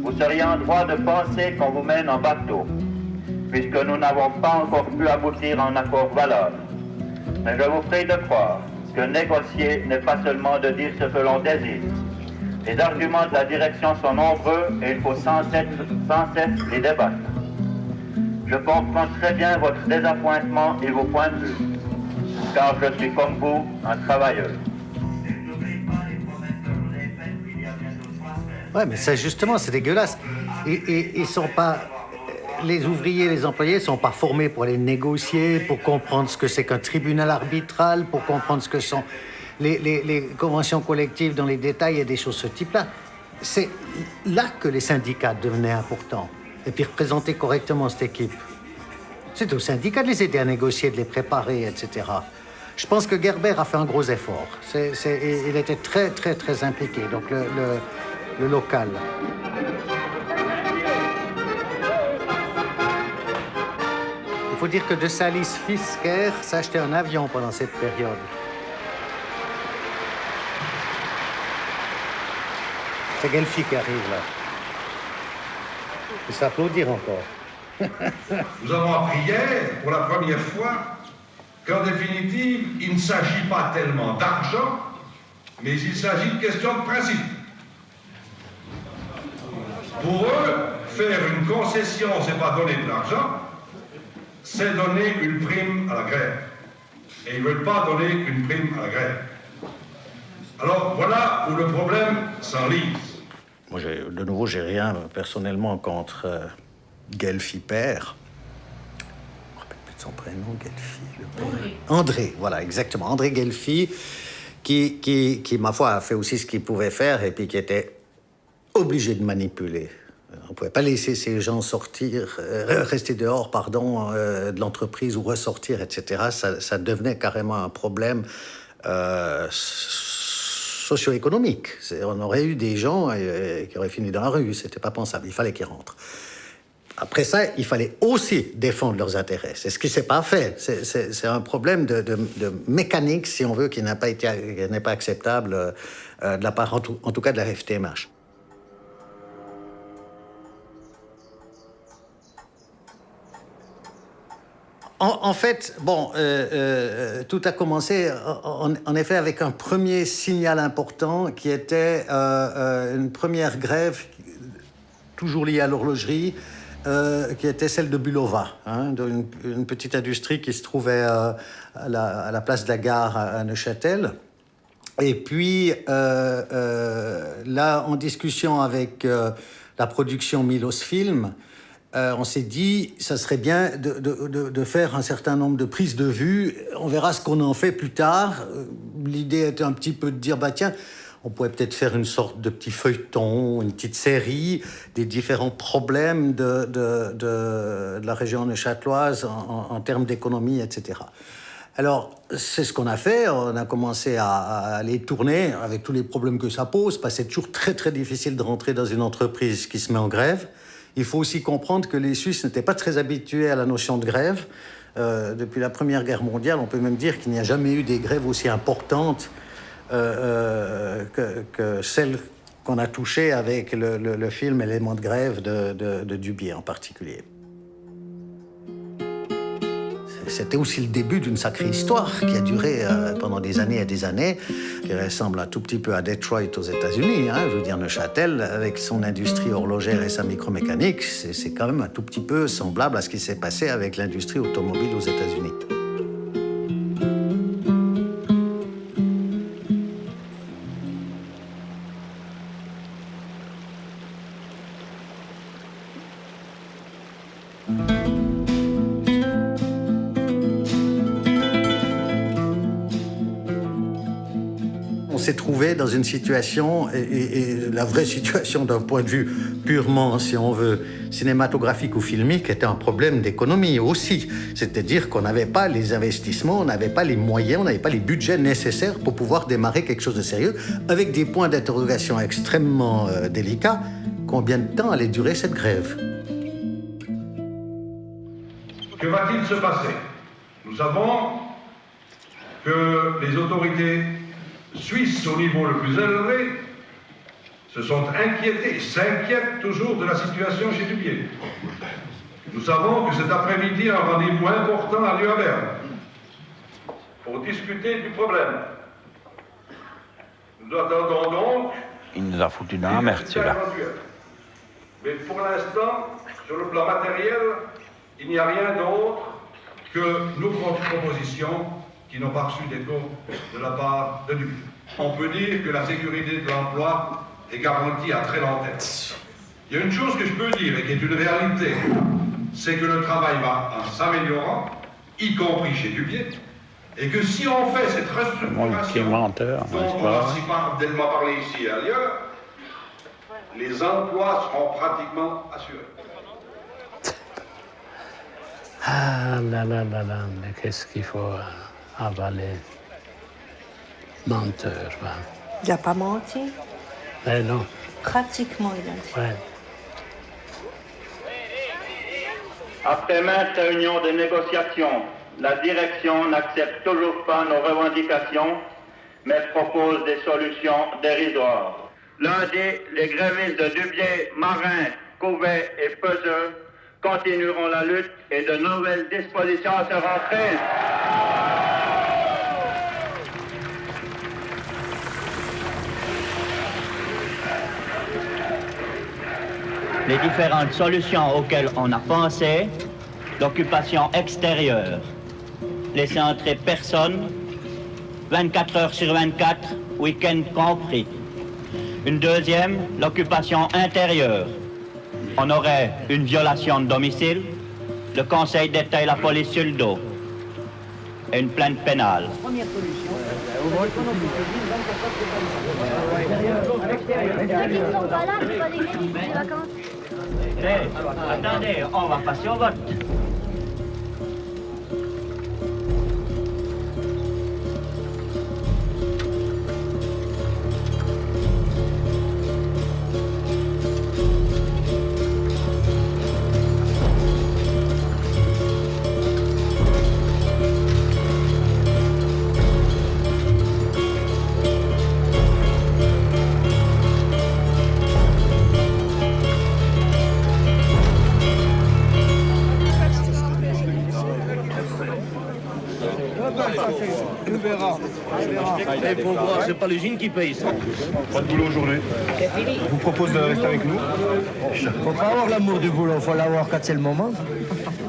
Vous seriez en droit de penser qu'on vous mène en bateau, puisque nous n'avons pas encore pu aboutir à un accord valable. Mais je vous prie de croire que négocier n'est pas seulement de dire ce que l'on désire. Les arguments de la direction sont nombreux et il faut sans cesse les débattre. Je comprends très bien votre désappointement et vos points de vue, car je suis comme vous, un travailleur. Ouais, mais ça, justement, c'est dégueulasse. Ils sont pas... Les ouvriers, les employés sont pas formés pour aller négocier, pour comprendre ce que c'est qu'un tribunal arbitral, pour comprendre ce que sont les conventions collectives dans les détails et des choses de ce type-là. C'est là que les syndicats devenaient importants. Et puis représenter correctement cette équipe. C'est aux syndicats de les aider à négocier, de les préparer, etc. Je pense que Gerber a fait un gros effort. Il était très, très, très impliqué, donc le local. Il faut dire que de Salis Fisker s'est acheté un avion pendant cette période. C'est Gelfi qui arrive là. Il faut s'applaudir encore. Nous avons appris hier, pour la première fois, qu'en définitive, il ne s'agit pas tellement d'argent, mais il s'agit de question de principe. Pour eux, faire une concession, c'est pas donner de l'argent, c'est donner une prime à la grève. Et ils ne veulent pas donner une prime à la grève. Alors voilà où le problème s'enlise. Moi, de nouveau, j'ai rien personnellement contre Gelfi père. Je me rappelle plus de son prénom, Gelfi, le père. André, voilà, exactement. André Gelfi, qui, ma foi, a fait aussi ce qu'il pouvait faire et puis qui était obligé de manipuler. On ne pouvait pas laisser ces gens rester dehors, de l'entreprise ou ressortir, etc. Ça devenait carrément un problème socio-économique. On aurait eu des gens qui auraient fini dans la rue. C'était pas pensable. Il fallait qu'ils rentrent. Après ça, il fallait aussi défendre leurs intérêts. C'est ce qui s'est pas fait. C'est un problème de mécanique, si on veut, qui n'est pas acceptable de la part, en tout cas, de la FTMH. En fait, bon, tout a commencé, en effet, avec un premier signal important qui était une première grève, toujours liée à l'horlogerie, qui était celle de Bulova, une petite industrie qui se trouvait à la place de la gare à Neuchâtel. Et puis, là, en discussion avec la production Milos Film, on s'est dit, ça serait bien de faire un certain nombre de prises de vue. On verra ce qu'on en fait plus tard. L'idée était un petit peu de dire, bah tiens, on pourrait peut-être faire une sorte de petit feuilleton, une petite série des différents problèmes de la région neuchâteloise en termes d'économie, etc. Alors, c'est ce qu'on a fait. On a commencé à les tourner avec tous les problèmes que ça pose, parce que c'est toujours très, très difficile de rentrer dans une entreprise qui se met en grève. Il faut aussi comprendre que les Suisses n'étaient pas très habitués à la notion de grève. Depuis la Première Guerre mondiale, on peut même dire qu'il n'y a jamais eu des grèves aussi importantes que celles qu'on a touché avec le film Éléments de grève de Dubié en particulier. C'était aussi le début d'une sacrée histoire qui a duré pendant des années et des années, qui ressemble un tout petit peu à Detroit aux États-Unis. Hein. Je veux dire, Neuchâtel, avec son industrie horlogère et sa micromécanique, c'est quand même un tout petit peu semblable à ce qui s'est passé avec l'industrie automobile aux États-Unis. On s'est trouvé dans une situation, et la vraie situation d'un point de vue purement, si on veut, cinématographique ou filmique, était un problème d'économie aussi. C'est-à-dire qu'on n'avait pas les investissements, on n'avait pas les moyens, on n'avait pas les budgets nécessaires pour pouvoir démarrer quelque chose de sérieux, avec des points d'interrogation extrêmement délicats. Combien de temps allait durer cette grève? Que va-t-il se passer? Nous savons que les autorités suisses au niveau le plus élevé se sont inquiétés, s'inquiètent toujours de la situation chez Dubié. Nous savons que cet après-midi, un rendez-vous important a lieu à Berne pour discuter du problème. Nous attendons donc... Il nous a foutu dans la merde, celui-là. Mais pour l'instant, sur le plan matériel, il n'y a rien d'autre que nos propositions qui n'ont pas reçu d'écho de la part de Dubié. On peut dire que la sécurité de l'emploi est garantie à très long terme. Il y a une chose que je peux dire et qui est une réalité, c'est que le travail va en s'améliorant, y compris chez Dubié, et que si on fait cette restructuration dont on va si tellement parler ici et ailleurs, les emplois seront pratiquement assurés. Ah là là là là, mais qu'est-ce qu'il faut avaler? Menteur, va. Il n'a pas menti? Eh non. Pratiquement, il a dit. Ouais. Après maintes réunions de négociation, la direction n'accepte toujours pas nos revendications, mais propose des solutions dérisoires. Lundi, les grévistes de Dubié, Marin, Couvet et Peseux continueront la lutte et de nouvelles dispositions seront prises. Les différentes solutions auxquelles on a pensé, l'occupation extérieure, laisser entrer personne, 24 heures sur 24, week-end compris. Une deuxième, l'occupation intérieure. On aurait une violation de domicile, le Conseil d'État et la police sur le dos, et une plainte pénale. Première solution. Attendez, on va passer au vote. Il faut voir, c'est pas l'usine qui paye ça. Pas de boulot aujourd'hui. Je vous propose de rester avec nous. Faut pas avoir l'amour du boulot, faut l'avoir quand c'est le moment.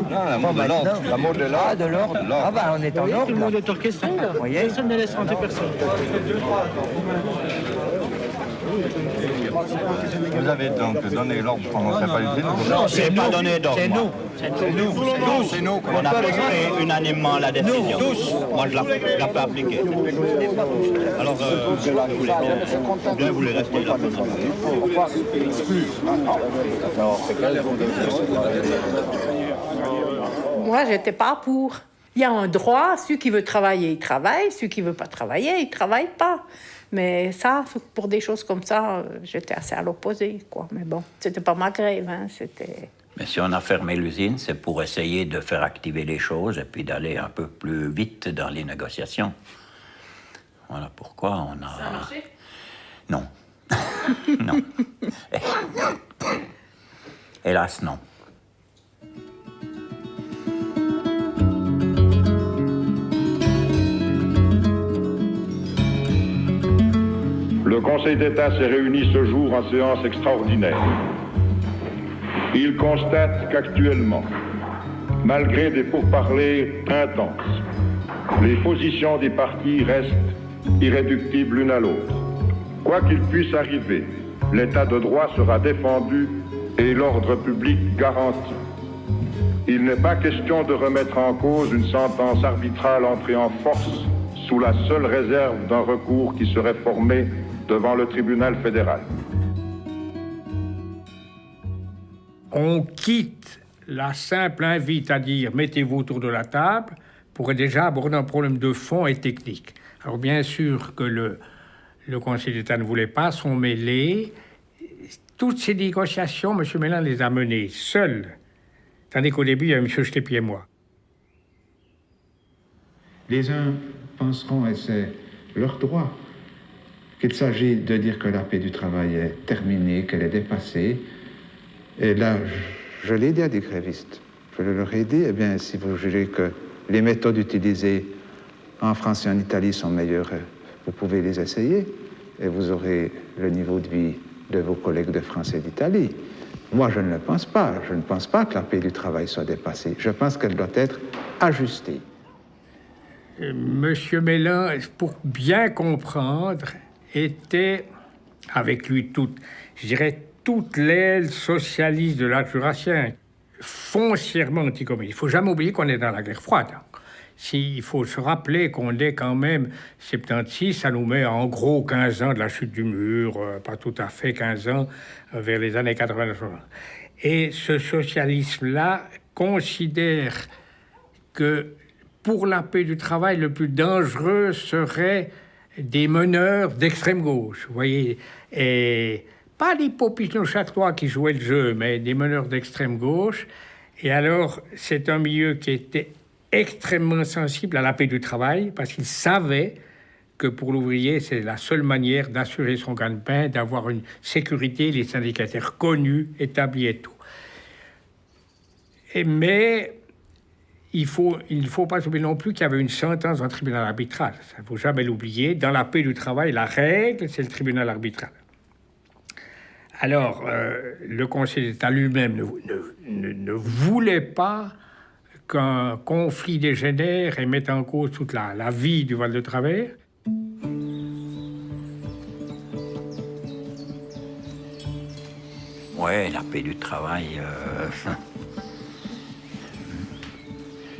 Non, l'amour de l'ordre. L'amour de l'ordre. Ah, de l'ordre. Ah bah on est en ordre. Tout le monde est orchestré, là. Vous voyez? Personne ne laisse rentrer personne. Vous avez donc donné l'ordre pour qu'on ne pas l'usine? Non, c'est pas donné d'ordre. C'est nous. C'est nous. C'est nous. On a pris unanimement la décision. Moi, je la peux appliquer. Alors, bien voulez rester là. Moi, j'étais pas pour. Il y a un droit, celui qui veut travailler, il travaille, celui qui veut pas travailler, il travaille pas. Mais ça, pour des choses comme ça, j'étais assez à l'opposé, quoi. Mais bon, c'était pas ma grève, hein, c'était... Mais si on a fermé l'usine, c'est pour essayer de faire activer les choses et puis d'aller un peu plus vite dans les négociations. Voilà pourquoi on a... Ça a marché? Non. Non. Hélas, non. Le Conseil d'État s'est réuni ce jour en séance extraordinaire. Il constate qu'actuellement, malgré des pourparlers intenses, les positions des partis restent irréductibles l'une à l'autre. Quoi qu'il puisse arriver, l'état de droit sera défendu et l'ordre public garanti. Il n'est pas question de remettre en cause une sentence arbitrale entrée en force sous la seule réserve d'un recours qui serait formé devant le tribunal fédéral. On quitte la simple invite à dire « mettez-vous autour de la table » pour déjà aborder un problème de fond et technique. Alors bien sûr que le Conseil d'État ne voulait pas s'en mêler. Toutes ces négociations, M. Mélin les a menées seul, tandis qu'au début, il y avait M. Schleppi et moi. Les uns penseront, et c'est leur droit, qu'il s'agit de dire que la paix du travail est terminée, qu'elle est dépassée. Et là, je l'ai dit à des grévistes. Je leur ai dit, eh bien, si vous jugez que les méthodes utilisées en France et en Italie sont meilleures, vous pouvez les essayer et vous aurez le niveau de vie de vos collègues de France et d'Italie. Moi, je ne le pense pas. Je ne pense pas que la paix du travail soit dépassée. Je pense qu'elle doit être ajustée. Monsieur Mélin, pour bien comprendre, était avec lui je dirais, toute l'aile socialiste de l'âge jurassien, foncièrement anticommuniste. Il ne faut jamais oublier qu'on est dans la guerre froide. Il faut se rappeler qu'on est quand même 76, ça nous met en gros 15 ans de la chute du mur, pas tout à fait 15 ans, vers les années 80. Et ce socialisme-là considère que pour la paix du travail, le plus dangereux serait des meneurs d'extrême gauche, vous voyez, et pas des populistes châtois qui jouaient le jeu, mais des meneurs d'extrême gauche. Et alors, c'est un milieu qui était extrêmement sensible à la paix du travail, parce qu'il savait que pour l'ouvrier, c'est la seule manière d'assurer son gagne-pain, d'avoir une sécurité, les syndicataires connus, établis et tout. Mais il ne faut pas oublier non plus qu'il y avait une sentence d'un tribunal arbitral. Ça, il ne faut jamais l'oublier. Dans la paix du travail, la règle, c'est le tribunal arbitral. Alors, le Conseil d'État lui-même ne voulait pas qu'un conflit dégénère et mette en cause toute la vie du Val-de-Travers. Ouais, la paix du travail,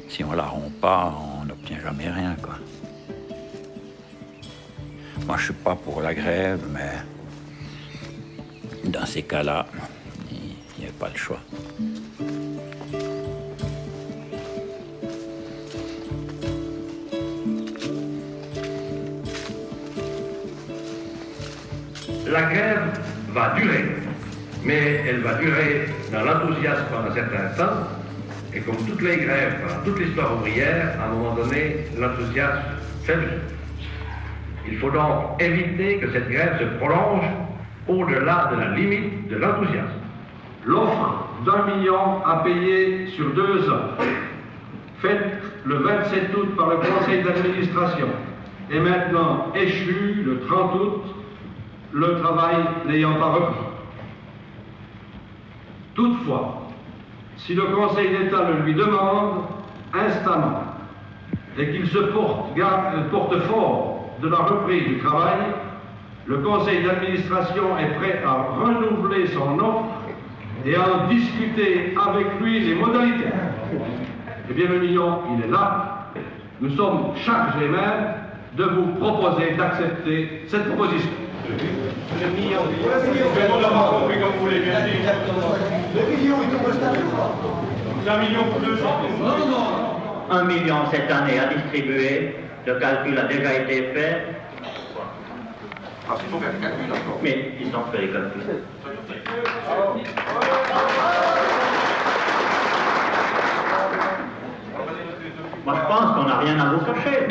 si on la rompt pas, on n'obtient jamais rien, quoi. Moi, je suis pas pour la grève, mais dans ces cas-là, il n'y avait pas le choix. La grève va durer, mais elle va durer dans l'enthousiasme pendant un certain temps, et comme toutes les grèves, pendant toute l'histoire ouvrière, à un moment donné, l'enthousiasme fait le jeu. Il faut donc éviter que cette grève se prolonge au-delà de la limite de l'enthousiasme. L'offre d'1 million à payer sur 2 ans, faite le 27 août par le conseil d'administration, est maintenant échue le 30 août, le travail n'ayant pas repris. Toutefois, si le Conseil d'État le lui demande instamment et qu'il se porte fort de la reprise du travail, le Conseil d'administration est prêt à renouveler son offre et à en discuter avec lui les modalités. Eh bien, le million, il est là. Nous sommes chargés même de vous proposer d'accepter cette proposition. Le million, on l'a pas compris comme vous voulez bien dire. Le million, il te reste à C'est 1 million pour 2 ans. Non. 1 million cette année à distribuer. Le calcul a déjà été fait. Ah, il faut faire les calculs encore. Mais ils ont fait les calculs. Moi, je pense qu'on n'a rien à vous cacher.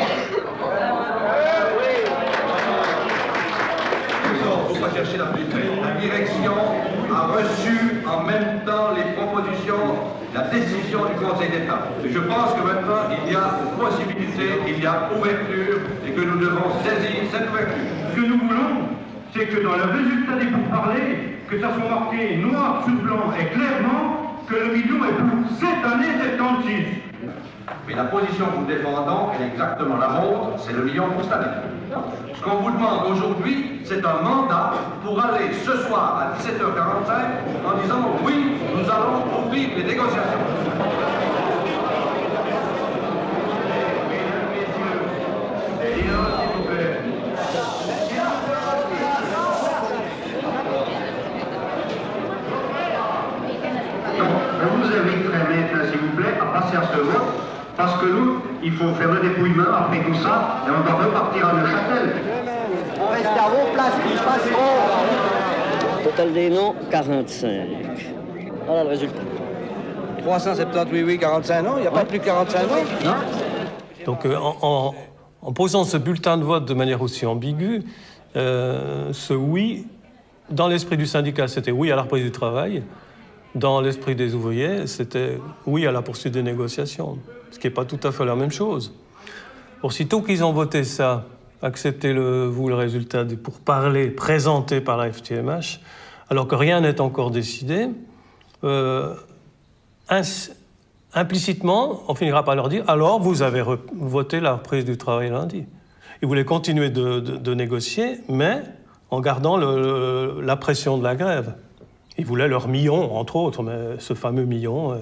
faut pas chercher la plus belle. La direction a reçu en même temps les propositions, la décision du Conseil d'État. Et je pense que maintenant, il y a possibilité, il y a ouverture, et que nous devons saisir cette ouverture. Ce que nous voulons, c'est que dans le résultat des pourparlers, que ça soit marqué noir sur blanc et clairement que le million est pour cette année 76. Mais la position que nous défendons est exactement la vôtre, c'est le million pour cette année. Ce qu'on vous demande aujourd'hui, c'est un mandat pour aller ce soir à 17h45 en disant oui, nous allons ouvrir les négociations. Je vous inviterai maintenant, s'il vous plaît, à passer à ce vote, parce que nous, il faut faire le dépouillement après tout ça, et on doit repartir à Neuchâtel. On reste à vos places, ils passeront. Total des noms, 45. Voilà le résultat. 378 oui, 45 non, il n'y a pas plus de 45 non. Non. Donc en posant ce bulletin de vote de manière aussi ambiguë, ce oui, dans l'esprit du syndicat, c'était oui à la reprise du travail. Dans l'esprit des ouvriers, c'était oui à la poursuite des négociations, ce qui n'est pas tout à fait la même chose. Aussitôt qu'ils ont voté ça, acceptez le résultat des pourparlers présentés par la FTMH, alors que rien n'est encore décidé, implicitement, on finira par leur dire « alors vous avez voté la reprise du travail lundi ». Ils voulaient continuer de négocier, mais en gardant la pression de la grève. Ils voulaient leur million, entre autres, mais ce fameux million,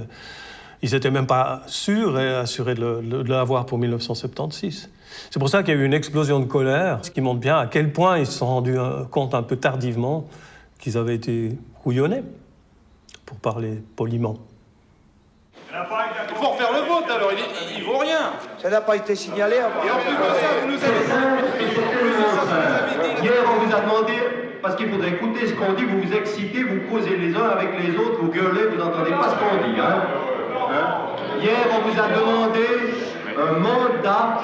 ils n'étaient même pas sûrs et assurés de l'avoir pour 1976. C'est pour ça qu'il y a eu une explosion de colère, ce qui montre bien à quel point ils se sont rendus compte un peu tardivement qu'ils avaient été couillonnés, pour parler poliment. Il faut refaire le vote alors, il vaut rien. Ça n'a pas été signalé avant. Et en plus de ça, vous nous avez dit. Hier, on vous a demandé, parce qu'il faudrait écouter ce qu'on dit, vous vous excitez, vous causez les uns avec les autres, vous gueulez, vous n'entendez pas ce qu'on dit. Hier, on vous a demandé un mandat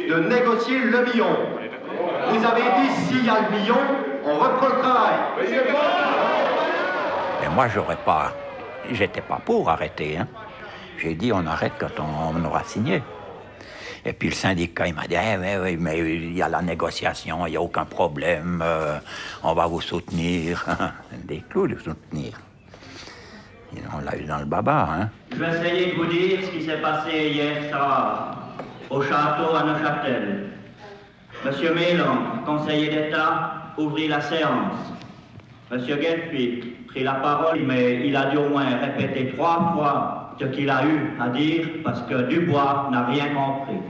de négocier le million. Vous avez dit, s'il y a le million, on reprend le travail. Et moi, j'étais pas pour arrêter. Hein. J'ai dit, on arrête quand on aura signé. Et puis le syndicat, il m'a dit, oui, mais il y a la négociation, il n'y a aucun problème, on va vous soutenir. Des clous de soutenir. Et on l'a eu dans le baba. Hein. Je vais essayer de vous dire ce qui s'est passé hier soir au château à Neuchâtel. Monsieur Mélon, conseiller d'État, ouvrit la séance. Monsieur Gelfi prit la parole, mais il a dû au moins répéter 3 fois ce qu'il a eu à dire, parce que Dubois n'a rien compris.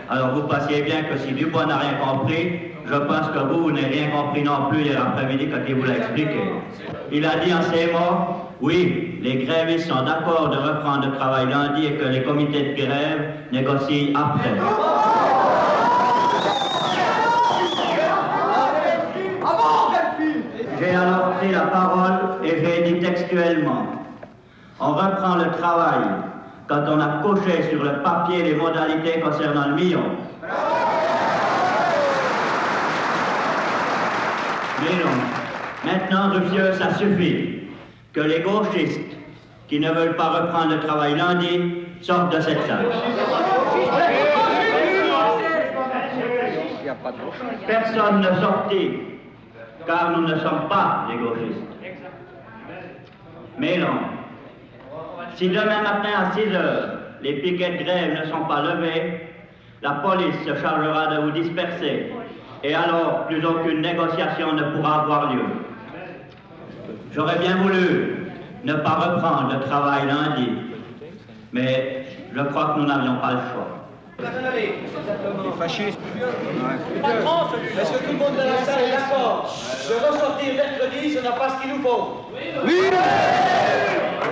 Alors vous passiez bien que si Dubois n'a rien compris, je pense que vous n'avez rien compris non plus hier après-midi quand il vous l'a expliqué. Il a dit en ces mots, oui, les grévistes sont d'accord de reprendre le travail lundi et que les comités de grève négocient après. J'ai alors pris la parole et j'ai dit textuellement, on reprend le travail quand on a coché sur le papier les modalités concernant le million. Mais non, maintenant, Ruffieux, ça suffit. Que les gauchistes qui ne veulent pas reprendre le travail lundi sortent de cette salle. Personne ne sortit, car nous ne sommes pas des gauchistes. Mais non. Si demain matin à 6 heures, les piquets de grève ne sont pas levés, la police se chargera de vous disperser. Et alors, plus aucune négociation ne pourra avoir lieu. J'aurais bien voulu ne pas reprendre le travail lundi, mais je crois que nous n'avions pas le choix. Les fascistes. Patron, est-ce que tout le monde de la salle est d'accord de ressortir mercredi, ce n'est pas ce qu'il nous faut? Oui!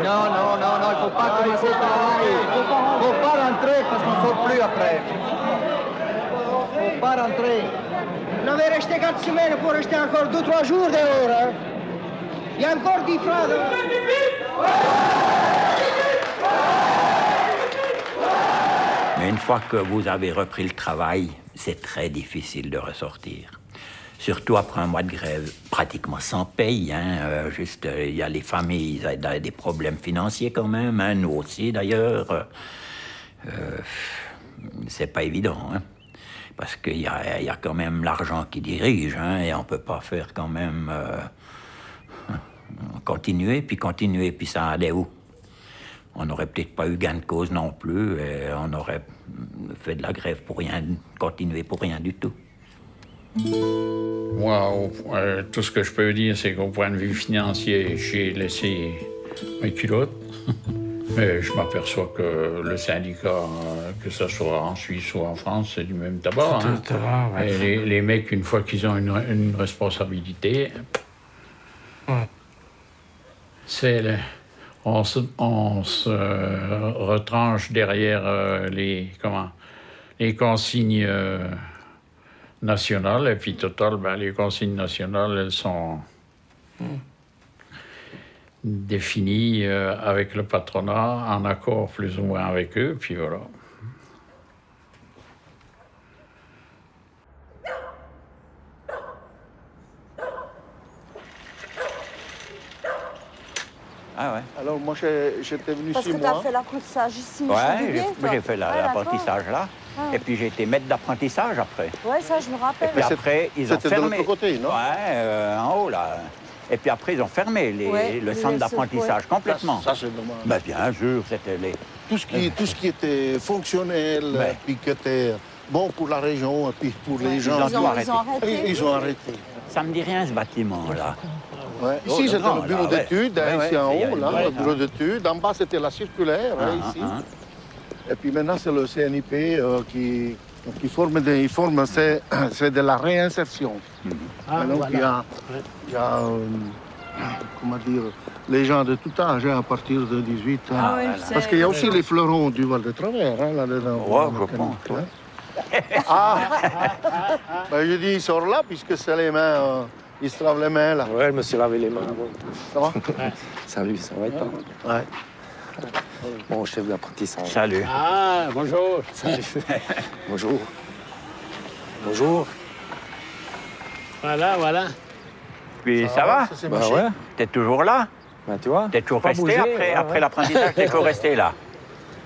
Non, il ne faut pas commencer par rentrer. Il ne faut pas rentrer parce qu'on ne sort plus après. Il ne faut pas rentrer. Vous avez resté 4 semaines pour rester encore 2-3 jours dehors. Hein? Il y a encore 10 francs. Mais une fois que vous avez repris le travail, c'est très difficile de ressortir. Surtout après un mois de grève, pratiquement sans paye. Hein, juste, il y a les familles, ils ont des problèmes financiers quand même, hein, nous aussi d'ailleurs. C'est pas évident, hein, parce qu'il y a quand même l'argent qui dirige, hein, et on peut pas faire quand même continuer, puis ça allait où? On n'aurait peut-être pas eu gain de cause non plus, et on aurait fait de la grève pour rien, continuer pour rien du tout. Moi, tout ce que je peux dire, c'est qu'au point de vue financier, j'ai laissé mes culottes. Mais je m'aperçois que le syndicat, que ce soit en Suisse ou en France, c'est du même tabac. Hein. Ouais. Et les mecs, une fois qu'ils ont une responsabilité, ouais. On se retranche derrière les consignes nationales. Et puis, total, les consignes nationales, elles sont définies avec le patronat, en accord plus ou moins avec eux, puis voilà. Ah ouais. Alors moi j'étais venu 6 mois. Parce que tu as fait l'apprentissage ici. Ouais, j'ai fait l'apprentissage là. Ah. Et puis j'ai été maître d'apprentissage après. Ouais, ça je me rappelle. Et puis après ils ont fermé. C'était de l'autre côté, non? Ouais, en haut là. Et puis après ils ont fermé le centre d'apprentissage complètement. Ça c'est dommage. Ben, bien sûr, c'était les... Tout ce qui était fonctionnel, puis qui était bon pour la région, et puis pour les gens. Ils ont arrêté. Ils ont arrêté. Ça me dit rien ce bâtiment là. Ouais. Ici, c'était le bureau d'études, ici en haut, là, le bureau d'études. En bas, c'était la circulaire, ici. Et puis maintenant, c'est le CNIP qui forme c'est de la réinsertion. Donc, voilà. il y a comment dire, les gens de tout âge, à partir de 18 ans. Ah, oui, parce qu'il y a aussi les fleurons du Val de Travers, là-dedans. Ouais, je pense. Je dis, il sort là, puisque c'est les mains... Il se lave les mains, là. Ouais, je me suis lavé les mains. Ça va? Salut, ça va et toi? Ouais. Bon, chef d'apprentissage. Salut. Ah, bonjour. Salut. Bonjour. Bonjour. Voilà. Puis ça va? Bah ouais. T'es toujours là? Bah tu vois. T'es toujours resté après l'apprentissage, t'es toujours resté là?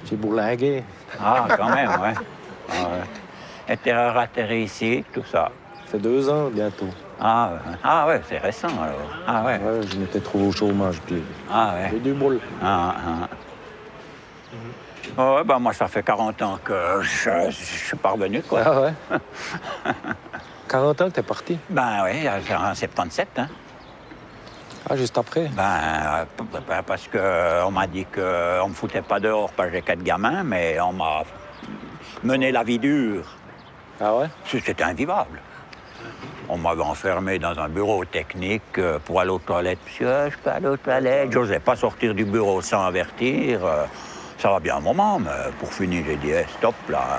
J'ai bourlingué. Ah, quand même, ouais. Ah, ouais. Et t'es atterri ici, tout ça? Ça fait 2 ans bientôt. Ah ouais, c'est récent alors. Ah ouais. Ouais, je m'étais trouvé au chômage, puis j'ai du boule. Ouais, ben moi, ça fait 40 ans que je suis pas revenu, quoi. Ah ouais? 40 ans que t'es parti? Ben oui, en 77, hein. Ah, juste après? Ben, parce qu'on m'a dit qu'on me foutait pas dehors parce que j'ai 4 gamins, mais on m'a mené la vie dure. Ah ouais? C'était invivable. On m'avait enfermé dans un bureau technique pour aller aux toilettes. Monsieur, je peux aller aux toilettes. J'osais pas sortir du bureau sans avertir. Ça va bien un moment, mais pour finir, j'ai dit, stop, là.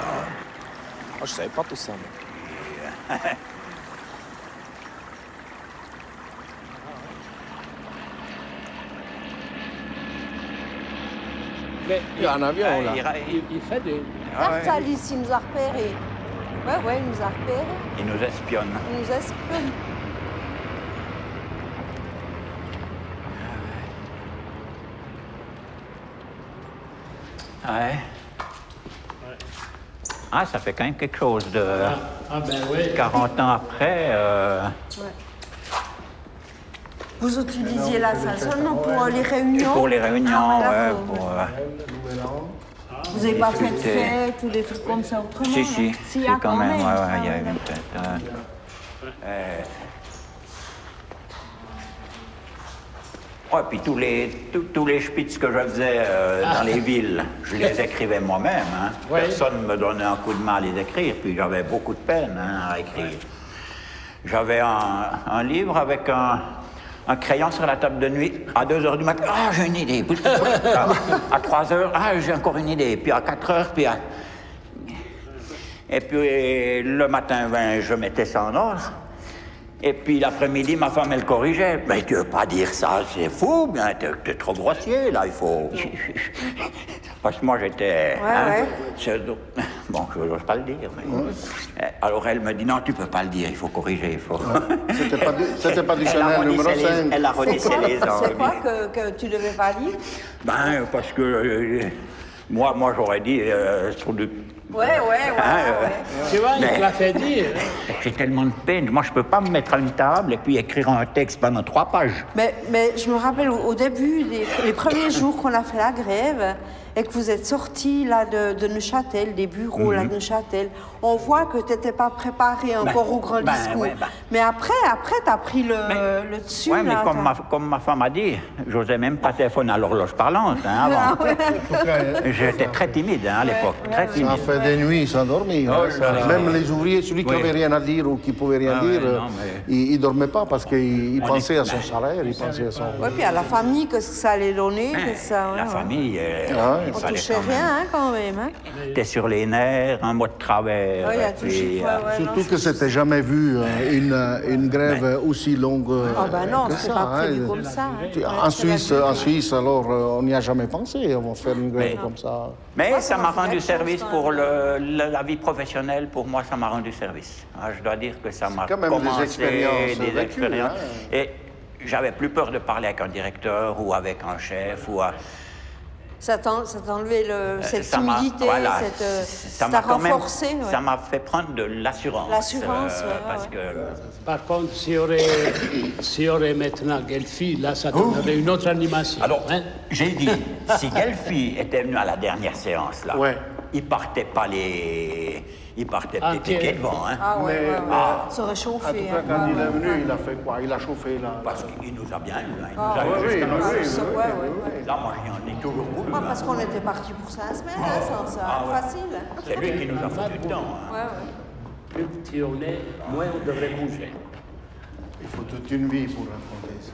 Ah, je savais pas tout ça. Mais il y a un avion, là. Il fait des... Tartalis, il nous a repérés. Ouais, il nous a repérés. Il nous espionne. Il nous espionne. Ouais. Ah, ça fait quand même quelque chose de... ben oui. 40 ans après... Vous utilisiez la salle seulement pour les réunions? Pour les réunions, Vous n'avez pas fait de fête ou des trucs comme ça autrement? Si, quand même, il y a eu une fête. Ouais, puis tous les spitz que je faisais dans les villes, je les écrivais moi-même. Hein. Personne ne me donnait un coup de main à les écrire, puis j'avais beaucoup de peine à écrire. J'avais un livre avec un crayon sur la table de nuit. À 2h du matin, j'ai une idée. À 3h, j'ai encore une idée. Puis à 4h, puis à... Et puis le matin, je mettais ça en ordre. Et puis l'après-midi, ma femme, elle corrigeait. Mais tu veux pas dire ça, c'est fou, bien, t'es trop grossier, là, il faut... Parce que moi, j'étais... Bon, je n'ose pas le dire, mais... Alors elle me dit, non, tu peux pas le dire, il faut corriger, il faut... C'était pas du Chanel numéro 5. Elle a redissé les angles. C'est quoi que tu devais pas dire? Ben, parce que... moi, j'aurais dit... sur du... Ouais. Tu vois, il te l'a fait dire. J'ai tellement de peine. Moi, je peux pas me mettre à une table et puis écrire un texte pendant 3 pages. Mais je me rappelle au début, les premiers jours qu'on a fait la grève, et que vous êtes sortis là de Neuchâtel, des bureaux là de Neuchâtel, on voit que tu n'étais pas préparé encore au grand discours. Mais après tu as pris le dessus. Oui, mais là, comme ma femme a dit, j'osais même pas téléphoner à l'horloge parlante avant. J'étais très timide à l'époque, très timide. Ça fait des nuits sans dormir. Même les ouvriers, celui qui n'avait rien à dire ou qui pouvait rien dire, il ne dormait pas parce qu'il pensait à son salaire, il pensait à son... Oui, puis à la famille, qu'est-ce que ça allait donner La famille... on touchait rien quand même. T'es sur les nerfs, un mois de travers. Surtout que c'était jamais vu une grève aussi longue non, que c'est ça. pas prévu comme ça. En Suisse, alors, on n'y a jamais pensé, on va faire une grève comme ça. Mais ça m'a rendu service pour la vie professionnelle. Pour moi, ça m'a rendu service. Je dois dire que ça m'a commencé des expériences. Et j'avais plus peur de parler avec un directeur ou avec un chef ou Ça t'a enlevé cette timidité, ça t'a renforcé. Ça m'a fait prendre de l'assurance. Parce que... Par contre, s'il y aurait maintenant Guelfi, là, ça donnerait une autre animation. Alors, j'ai dit, si Guelfi était venu à la dernière séance, là, il partait pas les piquets devant. Ça aurait chauffé. En tout cas, quand il est venu, il a fait quoi? Il a chauffé là. Parce qu'il nous a bien eu. Là, moi, j'en ai toujours voulu. Parce qu'on était parti pour 5 semaines, sans ça. Facile. C'est lui qui nous a fait du temps. Plus petit on est, moins on devrait bouger. Il faut toute une vie pour raconter ça.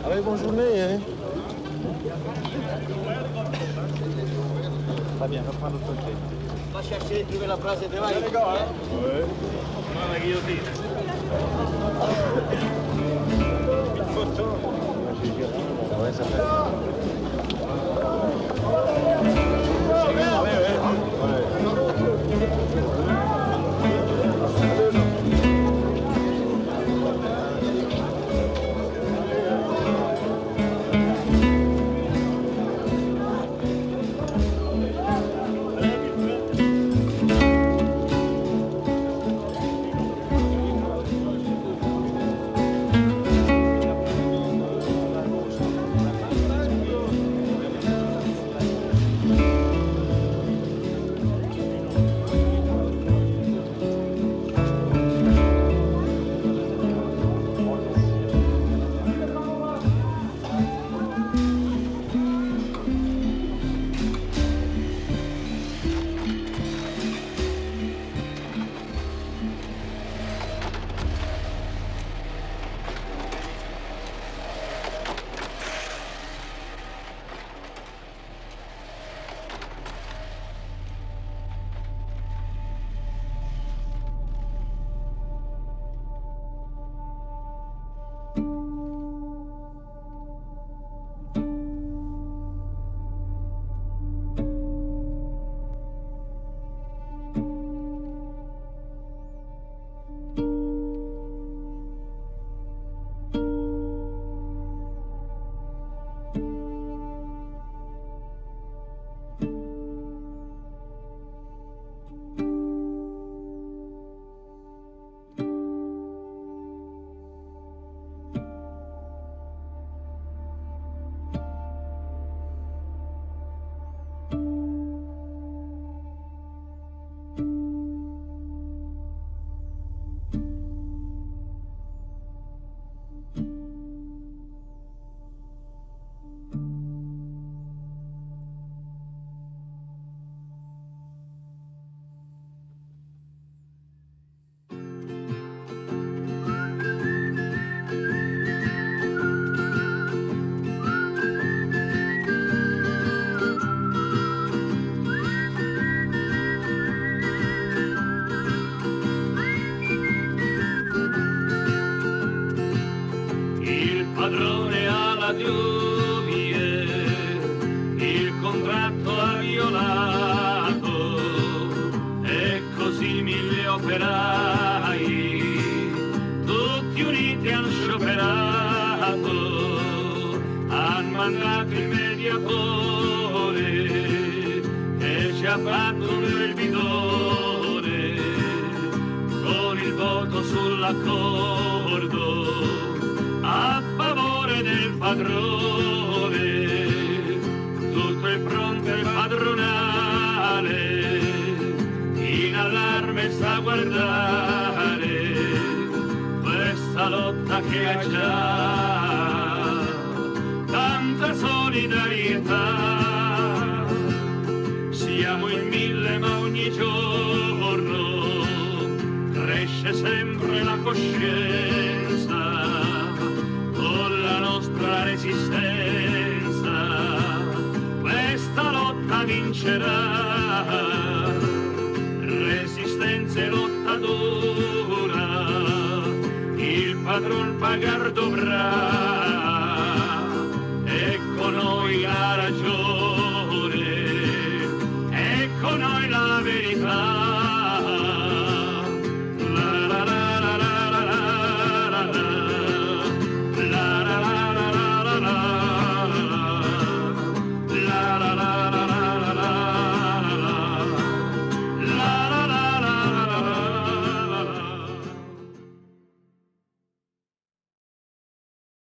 Allez, bonne journée. Très bien, reprends notre côté. On va chercher, trouver la place de travail. Les gars, Oui. On a la guillotine. Une photo. Ouais, ça fait. contratto ha violato e così 1000 operai tutti uniti hanno scioperato, hanno mandato il mediatore che ci ha fatto un servitore con il voto sull'accordo a favore del padrone. Tutto il fronte padronale in allarme sta a guardare questa lotta che ha già tanta solidarietà. Siamo in 1000 ma ogni giorno cresce sempre la coscienza con la nostra resistenza. Questa lotta vincerà, resistenza e lotta dura, il padron pagar dovrà, e con noi la ragione.